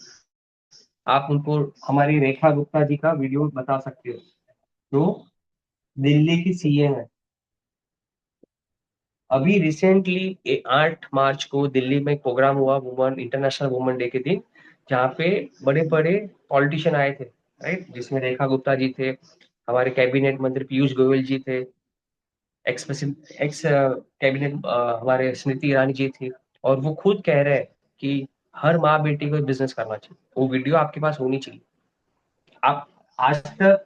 आप उनको हमारी रेखा गुप्ता जी का वीडियो बता सकते हो, जो दिल्ली की सीएम है। अभी रिसेंटली 8 मार्च को दिल्ली में एक प्रोग्राम हुआ, वुमन इंटरनेशनल वुमेन डे के दिन, जहाँ पे बड़े बड़े पॉलिटिशियन आए थे, राइट, जिसमें रेखा गुप्ता जी थे, हमारे कैबिनेट मंत्री पीयूष गोयल जी थे, एक्स एक्स कैबिनेट हमारे स्मृति ईरानी जी थी, और वो खुद कह रहे हैं कि हर माँ बेटी को बिजनेस करना चाहिए। वो वीडियो आपके पास होनी चाहिए। आप आज तक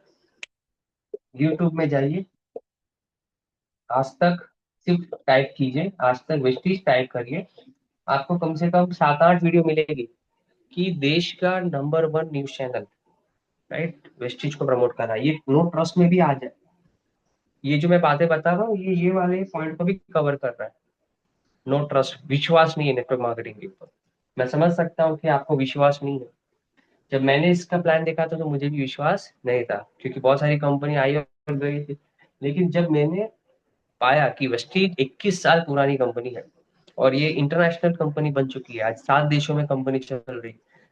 यूट्यूब में जाइए, आज तक सिर्फ टाइप कीजिए, आज तक वेस्टीज टाइप करिए, आपको कम से कम 7-8 वीडियो मिलेगी कि देश का number 1 news channel, right, Vestige को प्रमोट कर रहा है, ये नो ट्रस्ट में भी आ जाए। ये जो मैं बातें बता रहा हूँ, ये वाले पॉइंट को भी कवर कर रहा है। नो ट्रस्ट, विश्वास नहीं है नेटवर्क मार्केटिंग के ऊपर। मैं समझ सकता हूँ कि आपको विश्वास नहीं है। जब मैंने इसका प्लान देखा था तो मुझे भी विश्वास नहीं था, क्योंकि बहुत सारी कंपनी आई और गई थी, लेकिन जब मैंने पाया कि वेस्टीज 21 साल पुरानी कंपनी है, और ये इंटरनेशनल कंपनी बन चुकी है, आज 7 देशों में कंपनी चल रही,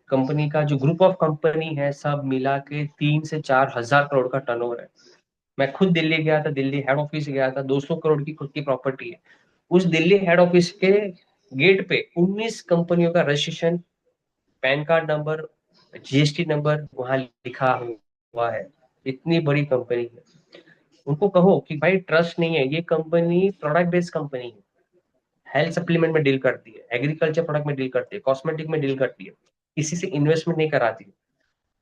कंपनी का जो ग्रुप ऑफ कंपनी है सब मिला के 3 से 4 हजार करोड़ का टर्नओवर है। मैं खुद दिल्ली गया था, दिल्ली हेड ऑफिस गया था, 200 करोड़ की खुद की प्रॉपर्टी है। उस दिल्ली हेड ऑफिस के गेट पे 19 कंपनियों का registration, pan card number, GST number वहां लिखा हुआ है। इतनी बड़ी कंपनी है। उनको कहो कि भाई ट्रस्ट नहीं है, ये कंपनी प्रोडक्ट बेस्ड कंपनी है, हेल्थ सप्लीमेंट में डील करती है, एग्रीकल्चर प्रोडक्ट में डील करती है, कॉस्मेटिक में डील करती है, किसी से इन्वेस्टमेंट नहीं कराती।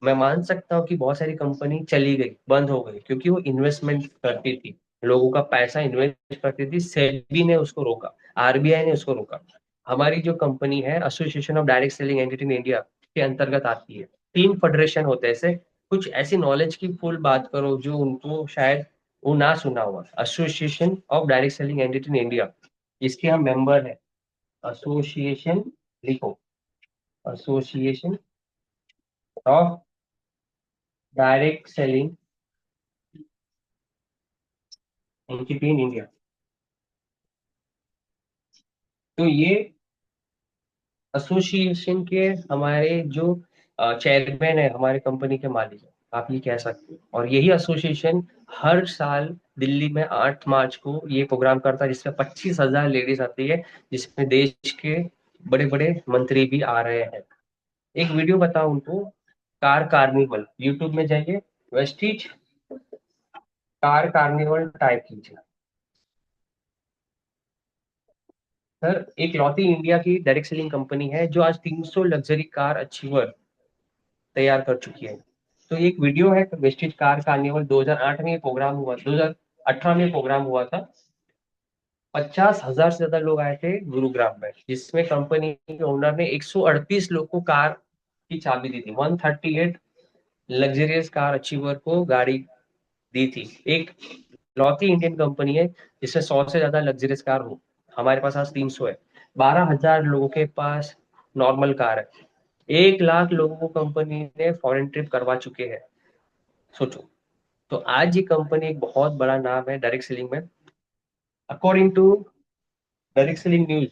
मैं मान सकता हूँ कि बहुत सारी कंपनी चली गई, बंद हो गई, क्योंकि वो इन्वेस्टमेंट करती थी, लोगों का पैसा इन्वेस्ट करती थी। सेबी ने उसको रोका, आरबीआई ने उसको रोका। हमारी जो कंपनी है, association of direct selling entity in India के अंतर्गत आती है। 3 फेडरेशन होते हैं ऐसे। कुछ ऐसी नॉलेज की फुल बात करो जो उनको शायद वो ना सुना हुआ। Association of direct selling entity in India, इसके हम मेंबर हैं। एसोसिएशन, लिखो, association of direct selling entity in India. तो ये एसोसिएशन के हमारे जो चेयरमैन है, हमारे कंपनी के मालिक है, आप ये कह सकते हो। और यही एसोसिएशन हर साल दिल्ली में 8 मार्च को ये प्रोग्राम करता है, जिसमें 25,000 लेडीज आती है, जिसमें देश के बड़े बड़े मंत्री भी आ रहे हैं। एक वीडियो बताओ उनको, कार कार्निवल, यूट्यूब में जाइए, वेस्टिज कार कार्निवल टाइप कीजिए। सर, एक लौती इंडिया की डायरेक्ट सेलिंग कंपनी है जो आज 300 लग्जरी कार अचीवर तैयार कर चुकी है। तो ये एक वीडियो है, वेस्टिज कार कार्निवल 2008 में ये प्रोग्राम हुआ, 2018 में प्रोग्राम हुआ था। 50,000 से ज्यादा लोग आए थे गुरुग्राम में, जिसमें कंपनी के ओनर ने 138 लोग को कार की चाबी दी थी। 138 लग्जरियस कार अचीवर को गाड़ी दी थी। एक लौती इंडियन कंपनी है जिसमें 100 से ज्यादा लग्जरियस कार हो। हमारे पास आज 300 है। 12,000 लोगों के पास नॉर्मल कार है। 1 लाख लोगों को कंपनी ने फॉरेन ट्रिप करवा चुके हैं, सोचो। तो आज ये कंपनी एक बहुत बड़ा नाम है डायरेक्ट सेलिंग में। According to direct selling news,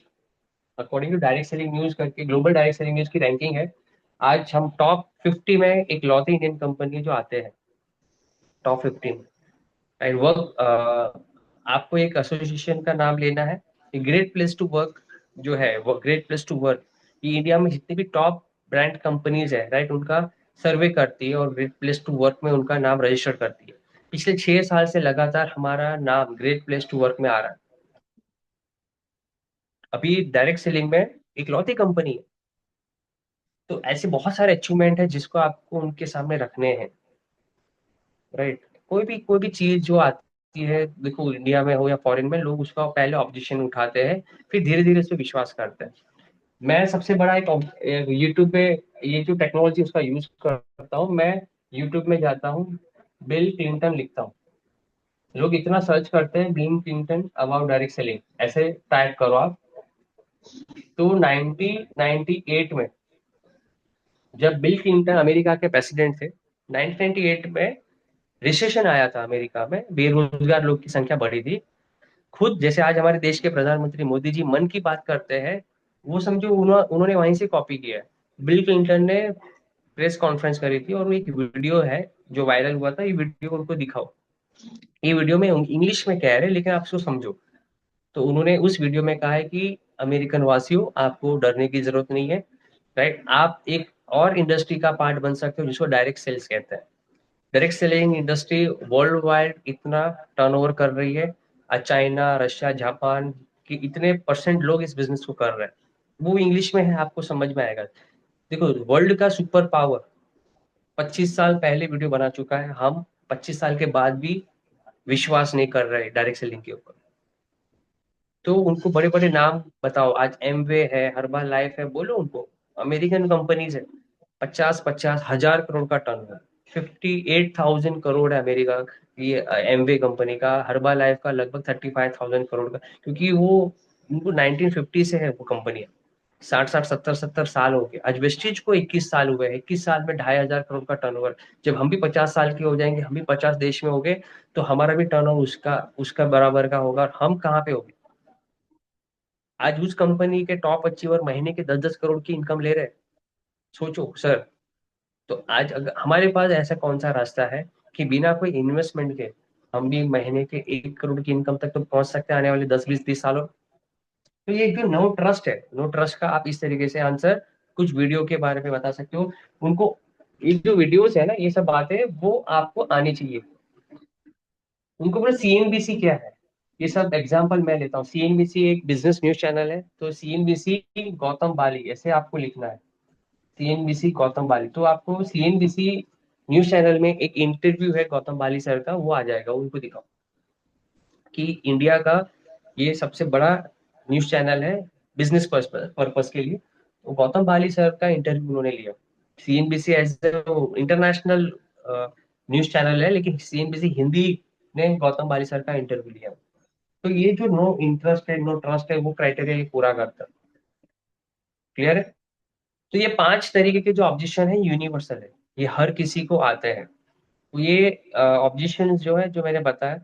according to direct selling news करके ग्लोबल डायरेक्ट सेलिंग न्यूज की रैंकिंग है, आज हम टॉप 50 में एक लौती इंडियन कंपनी जो आते हैं टॉप 50 में। एंड वर्क, आपको एक एसोसिएशन का नाम लेना है, ग्रेट प्लेस टू वर्क जो है, वो ग्रेट प्लेस टू वर्क, ये इंडिया में जितनी भी टॉप ब्रांड कंपनीज है, राइट, उनका सर्वे करती है और ग्रेट प्लेस टू वर्क में उनका नाम रजिस्टर करती है। पिछले 6 साल से लगातार हमारा नाम ग्रेट प्लेस टू वर्क में आ रहा है। अभी डायरेक्ट सेलिंग में इकलौती कंपनी है। तो ऐसे बहुत सारे अचीवमेंट है जिसको आपको उनके सामने रखने हैं, राइट। कोई भी चीज जो आती है, देखो इंडिया में हो या फॉरेन में, लोग उसका पहले ऑब्जेक्शन उठाते हैं, फिर धीरे धीरे उस पर विश्वास करते हैं। मैं सबसे बड़ा एक यूट्यूब पे ये जो टेक्नोलॉजी उसका यूज करता हूँ मैं। यूट्यूब में जाता हूँ, बिल क्लिंटन लिखता हूँ, लोग इतना सर्च करते हैं bill Clinton about direct selling, ऐसे टाइप करो आप। तो 1998 में जब बिल क्लिंटन अमेरिका के प्रेसिडेंट थे, 1998 में रिसेशन आया था अमेरिका में, बेरोजगार लोग की संख्या बढ़ी थी। खुद जैसे आज हमारे देश के प्रधानमंत्री मोदी जी मन की बात करते हैं, वो समझो उन्होंने वहीं से कॉपी किया है। बिल क्लिंटन ने प्रेस कॉन्फ्रेंस करी थी और वो एक वीडियो है जो वायरल हुआ था, ये वीडियो उनको दिखाओ। ये वीडियो में इंग्लिश में कह रहे हैं लेकिन आप उसको समझो। तो उन्होंने उस वीडियो में कहा है कि अमेरिकन वासियों, आपको डरने की जरूरत नहीं है, राइट। आप एक और इंडस्ट्री का पार्ट बन सकते हो जिसको डायरेक्ट सेल्स कहते हैं। Direct selling industry world wide इतना टर्नओवर कर रही है, चाइना, रशिया, जापान की इतने परसेंट लोग इस बिजनेस को कर रहे हैं। वो इंग्लिश में है, आपको समझ में आएगा। देखो, वर्ल्ड का सुपर पावर 25 साल पहले वीडियो बना चुका है, हम 25 साल के बाद भी विश्वास नहीं कर रहे डायरेक्ट सेलिंग के ऊपर। तो उनको बड़े बड़े नाम बताओ, आज एमवे है, हर्बल लाइफ है, बोलो उनको, अमेरिकन कंपनीज है। 50-50 हजार करोड़ का टर्न, 58,000 करोड़ है अमेरिका, ये एमवे कंपनी का। हर्बा लाइफ का लगभग 35,000 करोड़ का, क्योंकि वो उनको 1950 से है वो कंपनी। 60-60 70-70 साल हो गए। आज वेस्टीज को 21 साल हुए हैं, 21 साल में 2,500 करोड़ का टर्नओवर। जब हम भी 50 साल के हो जाएंगे, हम भी 50 देश में हो गए, तो हमारा भी टर्नओवर उसका उसका बराबर का होगा, और हम कहाँ पे होंगे। आज उस कंपनी के टॉप अचीवर महीने के 10-10 करोड़ की इनकम ले रहे हैं, सोचो सर। तो आज अगर हमारे पास ऐसा कौन सा रास्ता है कि बिना कोई इन्वेस्टमेंट के हम भी महीने के 1 करोड़ की इनकम तक तो पहुंच सकते हैं आने वाले 10 20 30 सालों। तो ये एक जो नो ट्रस्ट है, नो ट्रस्ट का आप इस तरीके से आंसर कुछ वीडियो के बारे में बता सकते हो उनको। ये जो वीडियोस है ना, ये सब बातें वो आपको आनी चाहिए उनको। बोले सीएनबीसी क्या है, ये सब एग्जांपल मैं लेता हूँ। सीएनबीसी एक बिजनेस न्यूज चैनल है, तो सीएनबीसी गौतम बाली ऐसे आपको लिखना है। सीएनबीसी गौतम बाली, तो आपको सीएनबीसी न्यूज चैनल में एक इंटरव्यू है गौतम बाली सर का, वो आ जाएगा, उनको दिखाओ कि इंडिया का ये सबसे बड़ा न्यूज चैनल है बिजनेस पर्पस के लिए। तो गौतम बाली सर का इंटरव्यू उन्होंने लिया। CNBC as international news channel है, लेकिन सीएनबीसी हिंदी ने गौतम बाली सर का इंटरव्यू लिया। तो ये जो नो इंटरेस्ट है, नो ट्रस्ट है, वो क्राइटेरिया ये पूरा करता है। क्लियर है? तो ये 5 तरीके के जो ऑब्जेक्शन है यूनिवर्सल है, ये हर किसी को आते हैं। तो ये ऑब्जेक्शन जो है, जो मैंने बताया,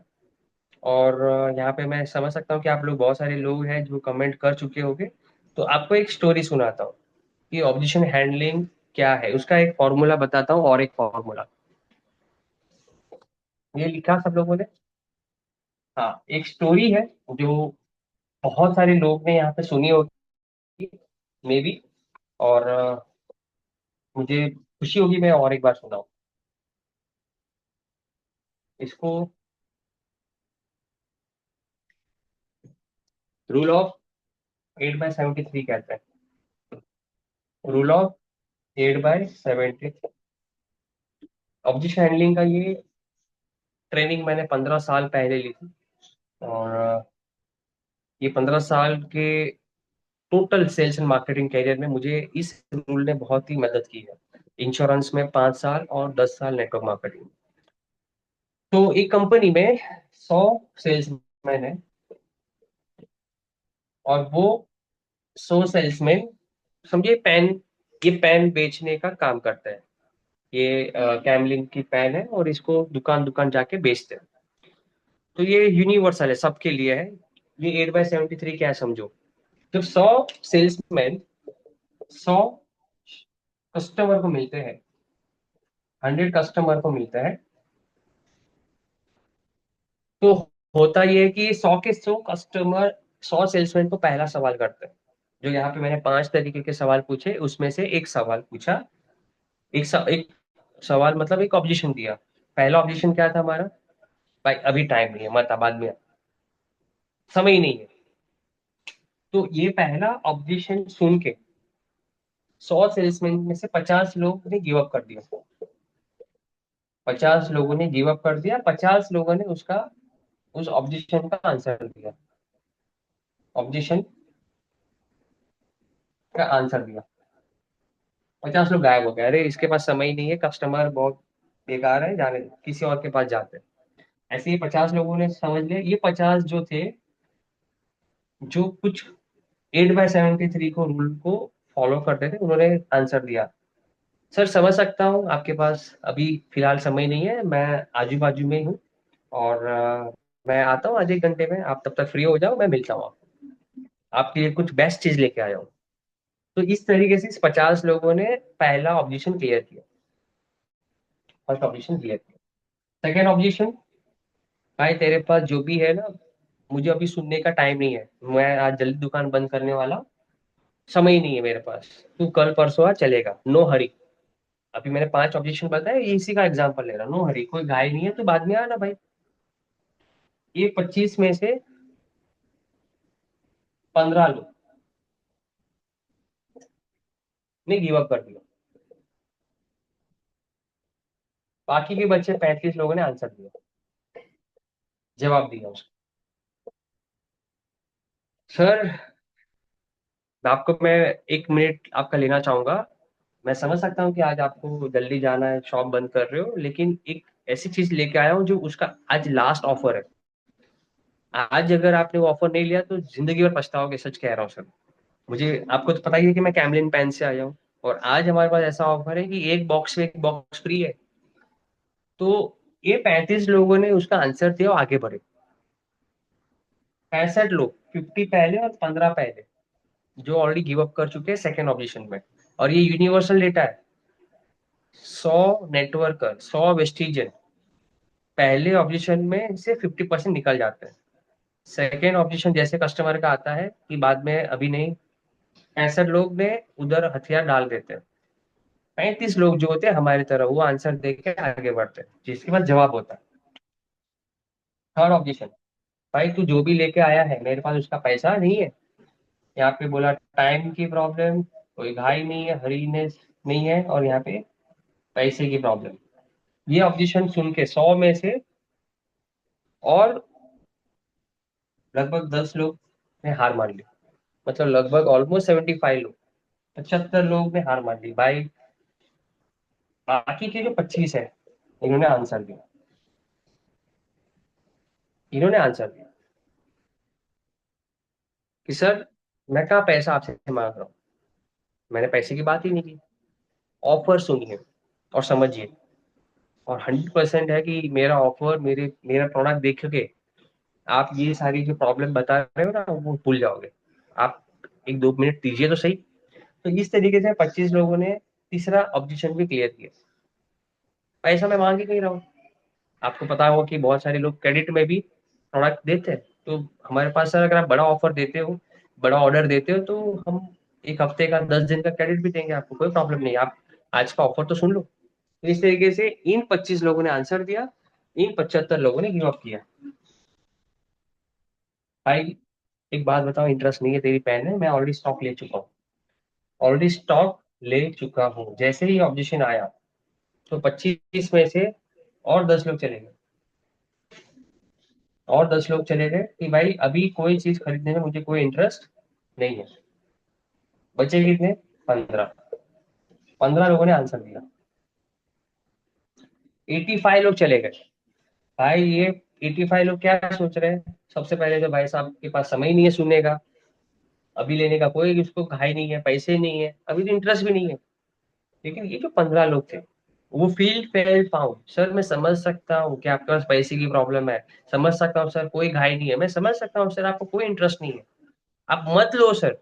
और यहाँ पे मैं समझ सकता हूँ कि आप लोग बहुत सारे लोग हैं जो कमेंट कर चुके होंगे। तो आपको एक स्टोरी सुनाता हूँ कि ऑब्जेक्शन हैंडलिंग क्या है, उसका एक फॉर्मूला बताता हूँ, और एक फॉर्मूला ये लिखा सब लोगों ने। हाँ, एक स्टोरी है जो बहुत सारे लोग ने यहाँ पे सुनी होगी, मे बी, और मुझे खुशी होगी मैं और एक बार सुनाऊँ इसको। रूल ऑफ 8/73 कहते हैं। Rule of 8/70। ऑब्जेक्शन हैंडलिंग का ये ट्रेनिंग मैंने 15 साल पहले ली थी, और ये 15 साल के total sales and marketing career में मुझे इस रूल ने बहुत ही मदद की है। इंश्योरेंस में 5 साल और 10 साल नेटवर्क मार्केटिंग। तो एक कंपनी में 100 सेल्समैन है, और वो 100 सेल्समैन, समझिए पेन, ये पेन बेचने का काम करता है। ये कैमलिन की पेन है, और इसको दुकान दुकान जाके बेचते हैं। तो ये यूनिवर्सल है, सबके लिए है। ये 8/73 क्या है समझो। जब 100 सेल्समैन 100 कस्टमर को मिलते हैं, 100 कस्टमर को मिलता है, तो होता ये है कि 100 के 100 कस्टमर 100 सेल्समैन को पहला सवाल करते हैं। जो यहाँ पे मैंने 5 तरीके के सवाल पूछे, उसमें से एक सवाल पूछा। एक सवाल मतलब एक ऑब्जेक्शन दिया। पहला ऑब्जेक्शन क्या था हमारा? भाई अभी टाइम नहीं है, मत आ, बाद में आ, समय ही नहीं है। तो ये पहला ऑब्जेक्शन सुन के 100 सेल्समैन में से 50 लोग ने गिव अप कर दिया। 50 लोगों ने गिव अप कर दिया, 50 लोगों ने उसका उस ऑब्जेक्शन का आंसर दिया। ऑब्जेक्शन का आंसर दिया। 50 लोग गायब हो गए, अरे इसके पास समय ही नहीं है, कस्टमर बहुत बेकार है, जाने दो, किसी और के पास जाते हैं। ऐसे ही 50 लोगों ने समझ लिया। ये 50 जो थे, जो कुछ 8/73 को रूल को फॉलो करते थे, उन्होंने आंसर दिया। सर समझ सकता हूँ आपके पास अभी फिलहाल समय नहीं है, मैं आजू बाजू में ही हूँ, और मैं आता हूँ आज 1 घंटे में, आप तब तक फ्री हो जाओ, मैं मिलता हूँ आपको, आपके लिए कुछ बेस्ट चीज लेके आया हूँ। तो इस तरीके से इस 50 लोगों ने पहला ऑब्जेक्शन क्लियर किया, फर्स्ट ऑब्जेक्शन क्लियर किया। सेकेंड ऑब्जेक्शन, भाई तेरे पास जो भी है ना, मुझे अभी सुनने का टाइम नहीं है, मैं आज जल्दी दुकान बंद करने वाला हूँ, समय ही नहीं है मेरे पास, तू कल परसों आ, चलेगा, नो हरी। अभी मैंने 5 ऑब्जेक्शन बताया, ये इसी का एग्जांपल ले रहा हूँ, नो हरी, कोई घाई नहीं है तो बाद में आना भाई। ये 25 में से 15 लोग ने गिव अप कर दिया, बाकी के बच्चे 35 लोगों ने आंसर दिया, जवाब दिया उसका। सर आपको मैं 1 मिनट आपका लेना चाहूंगा। मैं समझ सकता हूँ कि आज आपको जल्दी जाना है, शॉप बंद कर रहे हो, लेकिन एक ऐसी चीज लेके आया हूँ जो उसका आज लास्ट ऑफर है। आज अगर आपने वो ऑफर नहीं लिया तो जिंदगी भर पछताओगे, सच कह रहा हूँ सर। मुझे, आपको तो पता ही है कि मैं कैमलिन पेन से आया हूँ, और आज हमारे पास ऐसा ऑफर है कि एक बॉक्स में एक बॉक्स फ्री है। तो ये 35 लोगों ने उसका आंसर दिया और आगे बढ़े। 65 लोग, 50 पहले और 15 पहले, जो ऑलरेडी गिव अप कर चुके हैं सेकेंड ऑब्जेक्शन में। और ये यूनिवर्सल डेटा है। 100 नेटवर्कर, 100 वेस्टिजन पहले ऑब्जेक्शन में से 50% निकल जाते हैं। सेकेंड ऑब्जेक्शन जैसे कस्टमर का आता है कि बाद में अभी नहीं, 65 लोग ने उधर हथियार डाल देते हैं। 35 लोग जो होते हैं हमारी तरह वो आंसर दे के आगे बढ़ते हैं, जिसके बाद जवाब होता है। थर्ड ऑब्जेक्शन, भाई तू जो भी लेके आया है मेरे पास उसका पैसा नहीं है। यहाँ पे बोला टाइम की प्रॉब्लम, कोई घाई नहीं है, हरीनेस नहीं है, और यहाँ पे पैसे की प्रॉब्लम। ये ऑब्जेक्शन सुन के 100 में से और लगभग 10 लोग ने हार मान ली। मतलब लगभग ऑलमोस्ट 75 लोग, 75 लोग ने हार मान ली भाई। बाकी के जो 25 है इन्होंने आंसर दिया, इन्होंने आंसर दिया कि सर मैं कहाँ पैसा आपसे मांग रहा हूँ, मैंने पैसे की बात ही नहीं की। ऑफर सुनिए और समझिए। और 100% है कि मेरा ऑफर, मेरा प्रोडक्ट देख के आप ये सारी जो प्रॉब्लम बता रहे हो ना वो भूल जाओगे। आप 1-2 मिनट दीजिए तो सही। तो इस तरीके से 25 लोगों ने तीसरा ऑब्जेक्शन भी क्लियर किया। पैसा मैं मांग ही नहीं रहा हूँ। आपको पता होगा कि बहुत सारे लोग क्रेडिट में भी प्रोडक्ट देते हैं। तो हमारे पास सर अगर आप बड़ा ऑफर देते हो, बड़ा ऑर्डर देते हो, तो हम 1 हफ्ते का 10 दिन का क्रेडिट भी देंगे, आपको कोई प्रॉब्लम नहीं। आप आज का ऑफर तो सुन लो। तो इस तरीके से इन 25 लोगों ने आंसर दिया, इन 75 लोगों ने गिव अप किया। भाई एक बात बताओ, इंटरेस्ट नहीं है तेरी पेन है, मैं ऑलरेडी स्टॉक ले चुका हूँ। ऑलरेडी स्टॉक ले चुका हूँ। जैसे ही ऑब्जेक्शन आया तो 25 में से और 10 लोग चले गए। और 10 लोग चले गए कि भाई अभी कोई चीज खरीदने में मुझे कोई इंटरेस्ट नहीं है। बचे कितने? 15। 15 लोगों ने आंसर दिया। 85 लोग चले गए। भाई ये 85 लोग क्या सोच रहे हैं? सबसे पहले तो भाई साहब के पास समय ही नहीं है सुनने का। अभी लेने का कोई उसको घाई नहीं है, पैसे नहीं है, अभी तो इंटरेस्ट भी नहीं है। लेकिन ये जो 15 लोग थे वो फील फेल फाउंड, सर मैं समझ सकता हूँ कि आपके पास पैसे की प्रॉब्लम है, समझ सकता हूँ सर कोई घाई नहीं है, मैं समझ सकता हूँ सर आपको कोई इंटरेस्ट नहीं है, आप मत लो सर।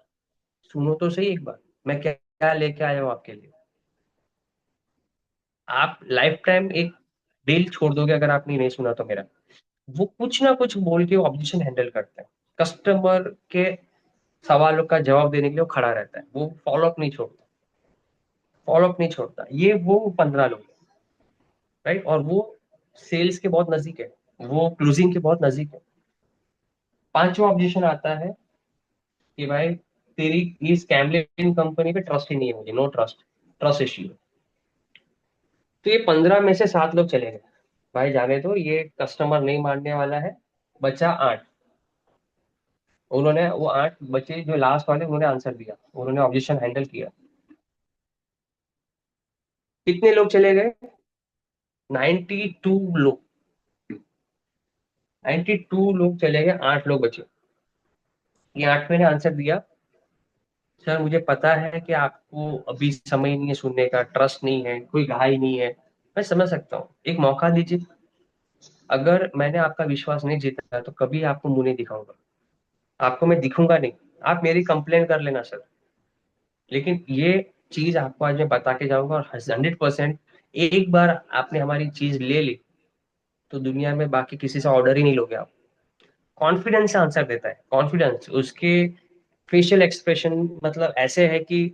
सुनो तो सही एक बार, मैं क्या क्या लेके आया हूँ आपके लिए। आप लाइफ टाइम एक डील छोड़ दोगे अगर आपने नहीं सुना तो मेरा। वो कुछ ना कुछ बोल के ऑब्जेक्शन हैंडल करते हैं। कस्टमर के सवालों का जवाब देने के लिए वो खड़ा रहता है, वो फॉलो अप नहीं छोड़ता। फॉलो अप नहीं छोड़ता, ये वो 15 लोग, राइट। और वो सेल्स के बहुत नजदीक है, वो क्लोजिंग के बहुत नजदीक है। पांचवा ऑब्जेक्शन आता है कि भाई तेरी इस कैमलिन कंपनी पे ट्रस्ट ही नहीं है मुझे, नो ट्रस्ट, ट्रस्ट इश्यू। तो ये 15 में से 7 लोग चले गए। भाई जाने दो, ये कस्टमर नहीं मानने वाला है। बचा 8। उन्होंने वो 8 बचे जो लास्ट वाले, उन्होंने आंसर दिया, उन्होंने ऑब्जेक्शन हैंडल किया। कितने लोग चले गए? 92 लोग। 92 लोग चले गए, 8 लोग बचे। ये 8वें ने आंसर दिया, सर मुझे पता है कि आपको अभी समय नहीं है सुनने का, ट्रस्ट नहीं है, कोई घाई नहीं है, मैं समझ सकता हूँ, एक मौका दीजिए। अगर मैंने आपका विश्वास नहीं जीता तो कभी आपको मुंह नहीं दिखाऊंगा, आपको मैं दिखूंगा नहीं। आप मेरी कंप्लेन कर लेना सर, लेकिन ये चीज आपको आज मैं बता के जाऊंगा। और 100%, एक बार आपने हमारी चीज ले ली तो दुनिया में बाकी किसी से ऑर्डर ही नहीं लोगे आप। कॉन्फिडेंस से आंसर देता है, कॉन्फिडेंस उसके फेशियल एक्सप्रेशन मतलब ऐसे है कि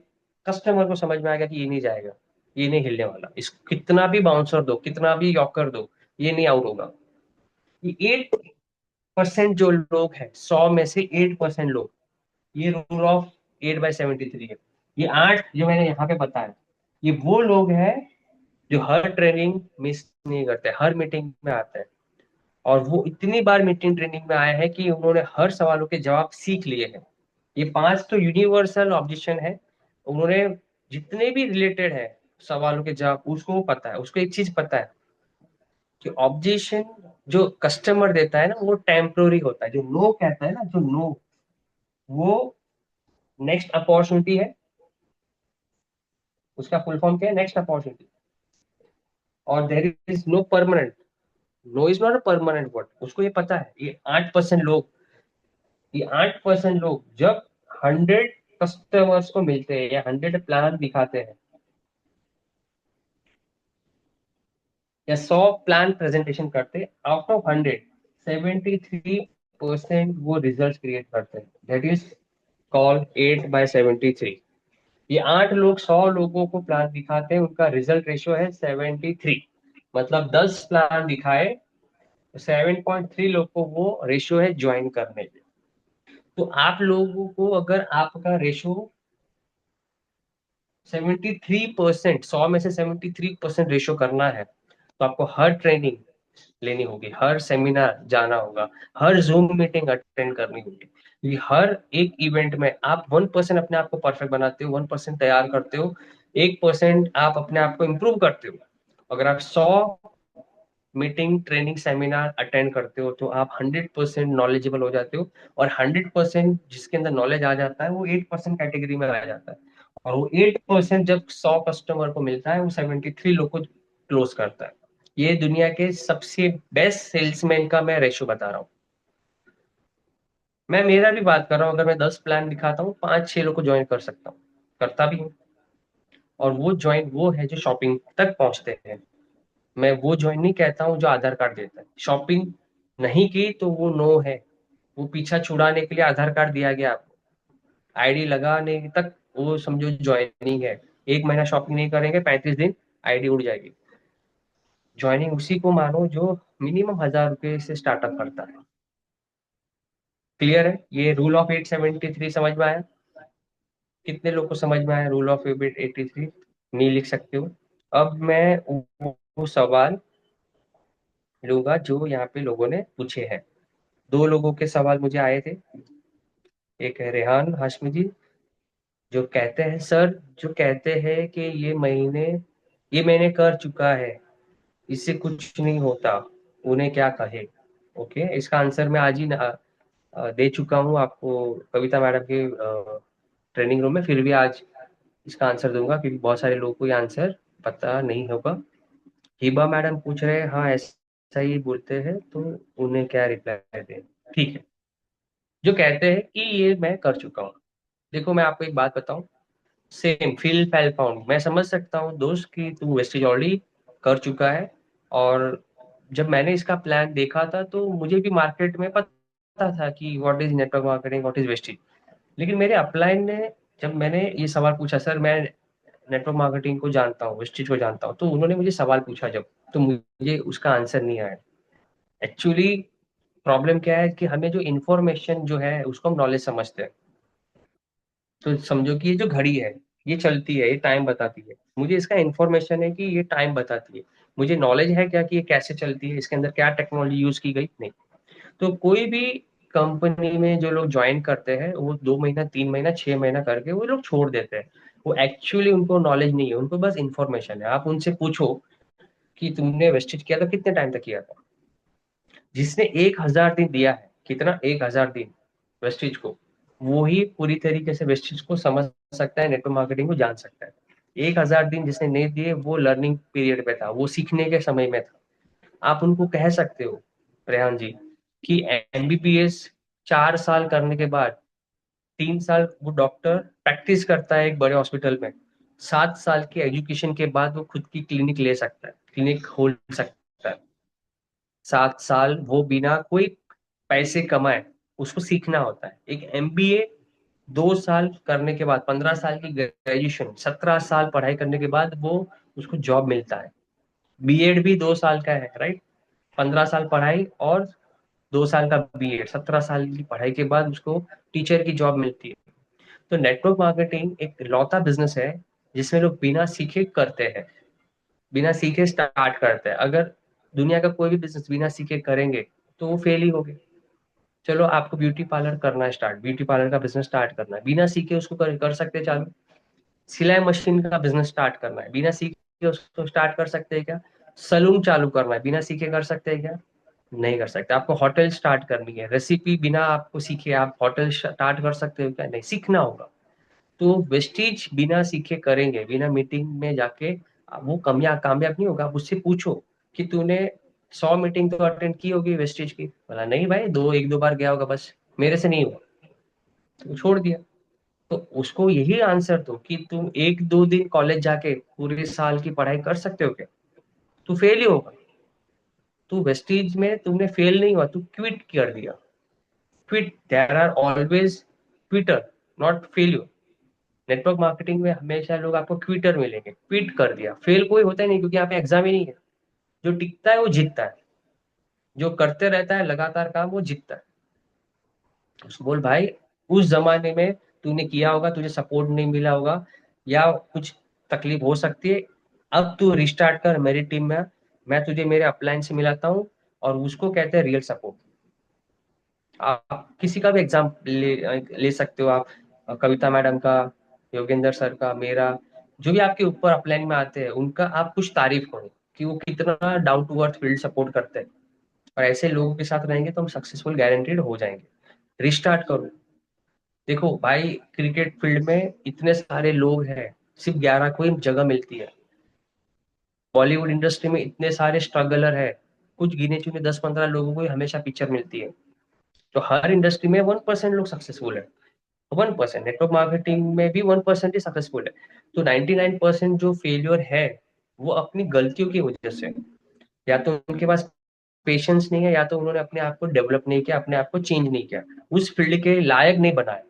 कस्टमर को समझ में आएगा कि ये नहीं जाएगा, ये नहीं हिलने वाला, इसको कितना भी बाउंसर दो, कितना भी यॉकर दो, ये नहीं आउट होगा। ये 8% जो लोग हैं, 100 में से 8% लोग, ये रूल ऑफ 8/73 है। ये 8 जो मैंने यहाँ पे बताया, ये वो लोग हैं जो हर ट्रेनिंग मिस नहीं करते, हर मीटिंग में आते हैं। और वो इतनी बार मीटिंग ट्रेनिंग में आए हैं कि उन्होंने हर सवालों के जवाब सीख लिए हैं। ये 5 तो यूनिवर्सल ऑब्जेक्शन है। उन्होंने जितने भी रिलेटेड है सवालों के जवाब, उसको वो पता है, उसको एक चीज पता है कि ऑब्जेक्शन जो कस्टमर देता है ना वो टेम्पोररी होता है, जो नो कहता है ना, जो नो, वो नेक्स्ट अपॉर्चुनिटी है। उसका फुल फॉर्म क्या है? Next opportunity. और there is no permanent, no is not a permanent word, उसको ये पता है। ये 8% लोग, ये 8% लोग जब 100 कस्टमर्स को मिलते हैं या 100 प्लान दिखाते हैं, या 100 प्लान प्रेजेंटेशन करते, आउट ऑफ 100 73% वो रिजल्ट क्रिएट करते हैं। That is call 8/73। ये 8 लोग 100 लोगों को प्लान दिखाते हैं, उनका रिजल्ट रेशियो है 73। मतलब 10 प्लान दिखाए, 7.3 लोग को वो रेशियो है ज्वाइन करने के। तो आप लोगों को अगर आपका रेशियो 73%, 100 में से 73% रेशियो करना है, तो आपको हर ट्रेनिंग लेनी होगी, हर सेमिनार जाना होगा, हर जूम मीटिंग अटेंड करनी होगी, क्योंकि हर एक इवेंट में आप 1% अपने आप को परफेक्ट बनाते हो, 1% तैयार करते हो, 1% आप अपने आप को इम्प्रूव करते हो। अगर आप 100 मीटिंग ट्रेनिंग सेमिनार अटेंड करते हो तो आप 100% नॉलेजेबल हो जाते हो। और 100% जिसके अंदर नॉलेज आ जाता है वो 8% कैटेगरी में आ जाता है। और वो 8% जब 100 कस्टमर को मिलता है, वो 73 लोग को क्लोज करता है। ये दुनिया के सबसे बेस्ट सेल्समैन का मैं रेशो बता रहा हूँ। मैं मेरा भी बात कर रहा हूँ, अगर मैं 10 प्लान दिखाता हूँ, 5-6 लोग को ज्वाइन कर सकता हूँ, करता भी हूँ। और वो ज्वाइन वो है जो शॉपिंग तक पहुंचते हैं। मैं वो ज्वाइन नहीं कहता हूँ जो आधार कार्ड देता है। शॉपिंग नहीं की तो वो नो है। वो पीछा छुड़ाने के लिए आधार कार्ड दिया गया आपको, आईडी लगाने तक वो समझो ज्वाइनिंग है। 1 महीना शॉपिंग नहीं करेंगे, 35 दिन आईडी उड़ जाएगी। ज्वाइनिंग उसी को मानो जो मिनिमम 1,000 रुपये से स्टार्टअप करता है। क्लियर है? ये रूल ऑफ 873 समझ में आया? कितने लोग को समझ में आया रूल ऑफ 883? नहीं लिख सकते हो? अब मैं वो सवाल लूंगा जो यहाँ पे लोगों ने पूछे हैं। 2 लोगों के सवाल मुझे आए थे। एक है रेहान हाशमी जी, जो कहते हैं सर, जो कहते हैं कि ये मैंने कर चुका है, इससे कुछ नहीं होता, उन्हें क्या कहे? ओके, इसका आंसर मैं आज ही दे चुका हूँ आपको कविता मैडम के ट्रेनिंग रूम में। फिर भी आज इसका आंसर दूंगा क्योंकि बहुत सारे लोगों को ये आंसर पता नहीं होगा। हिबा मैडम पूछ रहे हैं, हाँ ऐसा ही बोलते हैं, तो उन्हें क्या रिप्लाई दें? ठीक है, जो कहते हैं कि ये मैं कर चुका हूँ। देखो मैं आपको एक बात बताऊं, सेम फील फैल फाउंड, मैं समझ सकता हूँ दोस्त कि तू वेस्टेज ऑलरेडी कर चुका है। और जब मैंने इसका प्लान देखा था तो मुझे भी मार्केट में पता था कि what is network marketing, what is wastage. लेकिन मेरे अपलाइन ने, जब मैंने ये सवाल पूछा, सर मैं नेटवर्क मार्केटिंग को जानता हूँ, वेस्टेज को जानता हूँ, तो उन्होंने मुझे सवाल पूछा जब, तो मुझे उसका आंसर नहीं आया। एक्चुअली प्रॉब्लम क्या है कि हमें जो इन्फॉर्मेशन जो है उसको हम नॉलेज समझते हैं। तो समझो कि ये जो घड़ी है, ये चलती है, ये टाइम बताती है, मुझे इसका इन्फॉर्मेशन है कि ये टाइम बताती है। मुझे नॉलेज है क्या कि ये कैसे चलती है, इसके अंदर क्या टेक्नोलॉजी यूज की गई? नहीं। तो कोई भी कंपनी में जो लोग ज्वाइन करते हैं, वो 2 महीना, 3 महीना, 6 महीना करके वो लोग छोड़ देते हैं। वो एक्चुअली उनको नॉलेज नहीं है, उनको बस इन्फॉर्मेशन है। आप उनसे पूछो कि तुमने वेस्टेज किया था, कितने टाइम तक किया था? जिसने 1,000 दिन दिया है, कितना, 1,000 दिन वेस्टेज को, वो ही पूरी तरीके से वेस्टेज को समझ सकता है, नेटवर्क मार्केटिंग को जान सकता है। 1,000 दिन जिसने नहीं दिए, वो लर्निंग पीरियड पे था, वो सीखने के समय में था। आप उनको कह सकते हो रेहान जी कि एमबीबीएस 4 साल करने के बाद, 3 साल वो डॉक्टर प्रैक्टिस करता है एक बड़े हॉस्पिटल में, 7 साल की एजुकेशन के बाद वो खुद की क्लिनिक ले सकता है, क्लिनिक खोल सकता है। 7 साल वो बिना कोई पैसे कमाए, उसको सीखना होता है। एक एमबीए 2 साल करने के बाद, 15 साल की ग्रेजुएशन, 17 साल पढ़ाई करने के बाद वो उसको जॉब मिलता है। बीएड भी 2 साल का है, राइट? 15 साल पढ़ाई और 2 साल का बीएड, 17 साल की पढ़ाई के बाद उसको टीचर की जॉब मिलती है। तो नेटवर्क मार्केटिंग एक लौता बिजनेस है जिसमें लोग बिना सीखे करते हैं, बिना सीखे स्टार्ट करते हैं। अगर दुनिया का कोई भी बिजनेस बिना सीखे करेंगे तो वो फेल ही होगे। चलो आपको ब्यूटी पार्लर करना है स्टार्ट, ब्यूटी पार्लर का बिजनेस स्टार्ट करना है, बिना सीखे उसको कर सकते हैं चालू? सिलाई मशीन का बिजनेस स्टार्ट करना है, बिना सीखे उसको स्टार्ट कर सकते हैं क्या? सलून चालू करना है, बिना सीखे कर सकते हैं क्या? नहीं कर सकते। आपको होटल स्टार्ट करनी है, रेसिपी बिना आपको सीखे आप होटल स्टार्ट कर सकते हो क्या? नहीं, सीखना होगा। तो वेस्टीज बिना सीखे करेंगे, बिना मीटिंग में जाके, वो कामयाब कामयाब नहीं होगा। आप उससे पूछो कि तूने 100 मीटिंग तो अटेंड की होगी वेस्टेज की? बोला नहीं भाई, 1-2 बार गया होगा बस, मेरे से नहीं हुआ, तो छोड़ दिया। तो उसको यही आंसर दो कि तुम 1-2 दिन कॉलेज जाके पूरे साल की पढ़ाई कर सकते हो क्या? तू फेल ही होगा। तू वेस्टीज में तुमने फेल नहीं हुआ, तू क्विट कर दिया। Quit, there are always quitter, not failure. Network marketing में हमेशा लोग आपको क्विटर मिलेंगे, क्विट कर दिया। फेल कोई होता ही नहीं, क्योंकि यहाँ पे एग्जाम ही नहीं है। जो टिकता है वो जीतता है, जो करते रहता है लगातार काम वो जीतता है। उसको बोल भाई, उस जमाने में तूने किया होगा, तुझे सपोर्ट नहीं मिला होगा, या कुछ तकलीफ हो सकती है। अब तू रिस्टार्ट कर मेरी टीम में, मैं तुझे मेरे अपलाइन से मिलाता हूँ, और उसको कहते हैं रियल सपोर्ट। आप किसी का भी एग्जाम ले सकते हो आप, कविता मैडम का, योगेंद्र सर का, मेरा, जो भी आपके ऊपर अपलाइन में आते हैं उनका आप कुछ तारीफ करो कि वो कितना down to earth field support करते हैं। और ऐसे लोगों के साथ रहेंगे तो हम सक्सेसफुल गारंटीड हो जाएंगे। रिस्टार्ट करो। देखो भाई, क्रिकेट फील्ड में इतने सारे लोग हैं, सिर्फ 11 को ही जगह मिलती है। बॉलीवुड इंडस्ट्री में इतने सारे स्ट्रगलर है, कुछ गिने चुने 10-15 लोगों को ही हमेशा पिक्चर मिलती है। तो हर इंडस्ट्री में 1% लोग सक्सेसफुल है। 1%, नेटवर्क मार्केटिंग में भी 1% ही सक्सेसफुल है। तो 99% जो फेलियर है वो अपनी गलतियों की वजह से, या तो उनके पास पेशेंस नहीं है, या तो उन्होंने अपने आप को डेवलप नहीं किया, अपने आप को चेंज नहीं किया, उस फील्ड के लायक नहीं बनाया।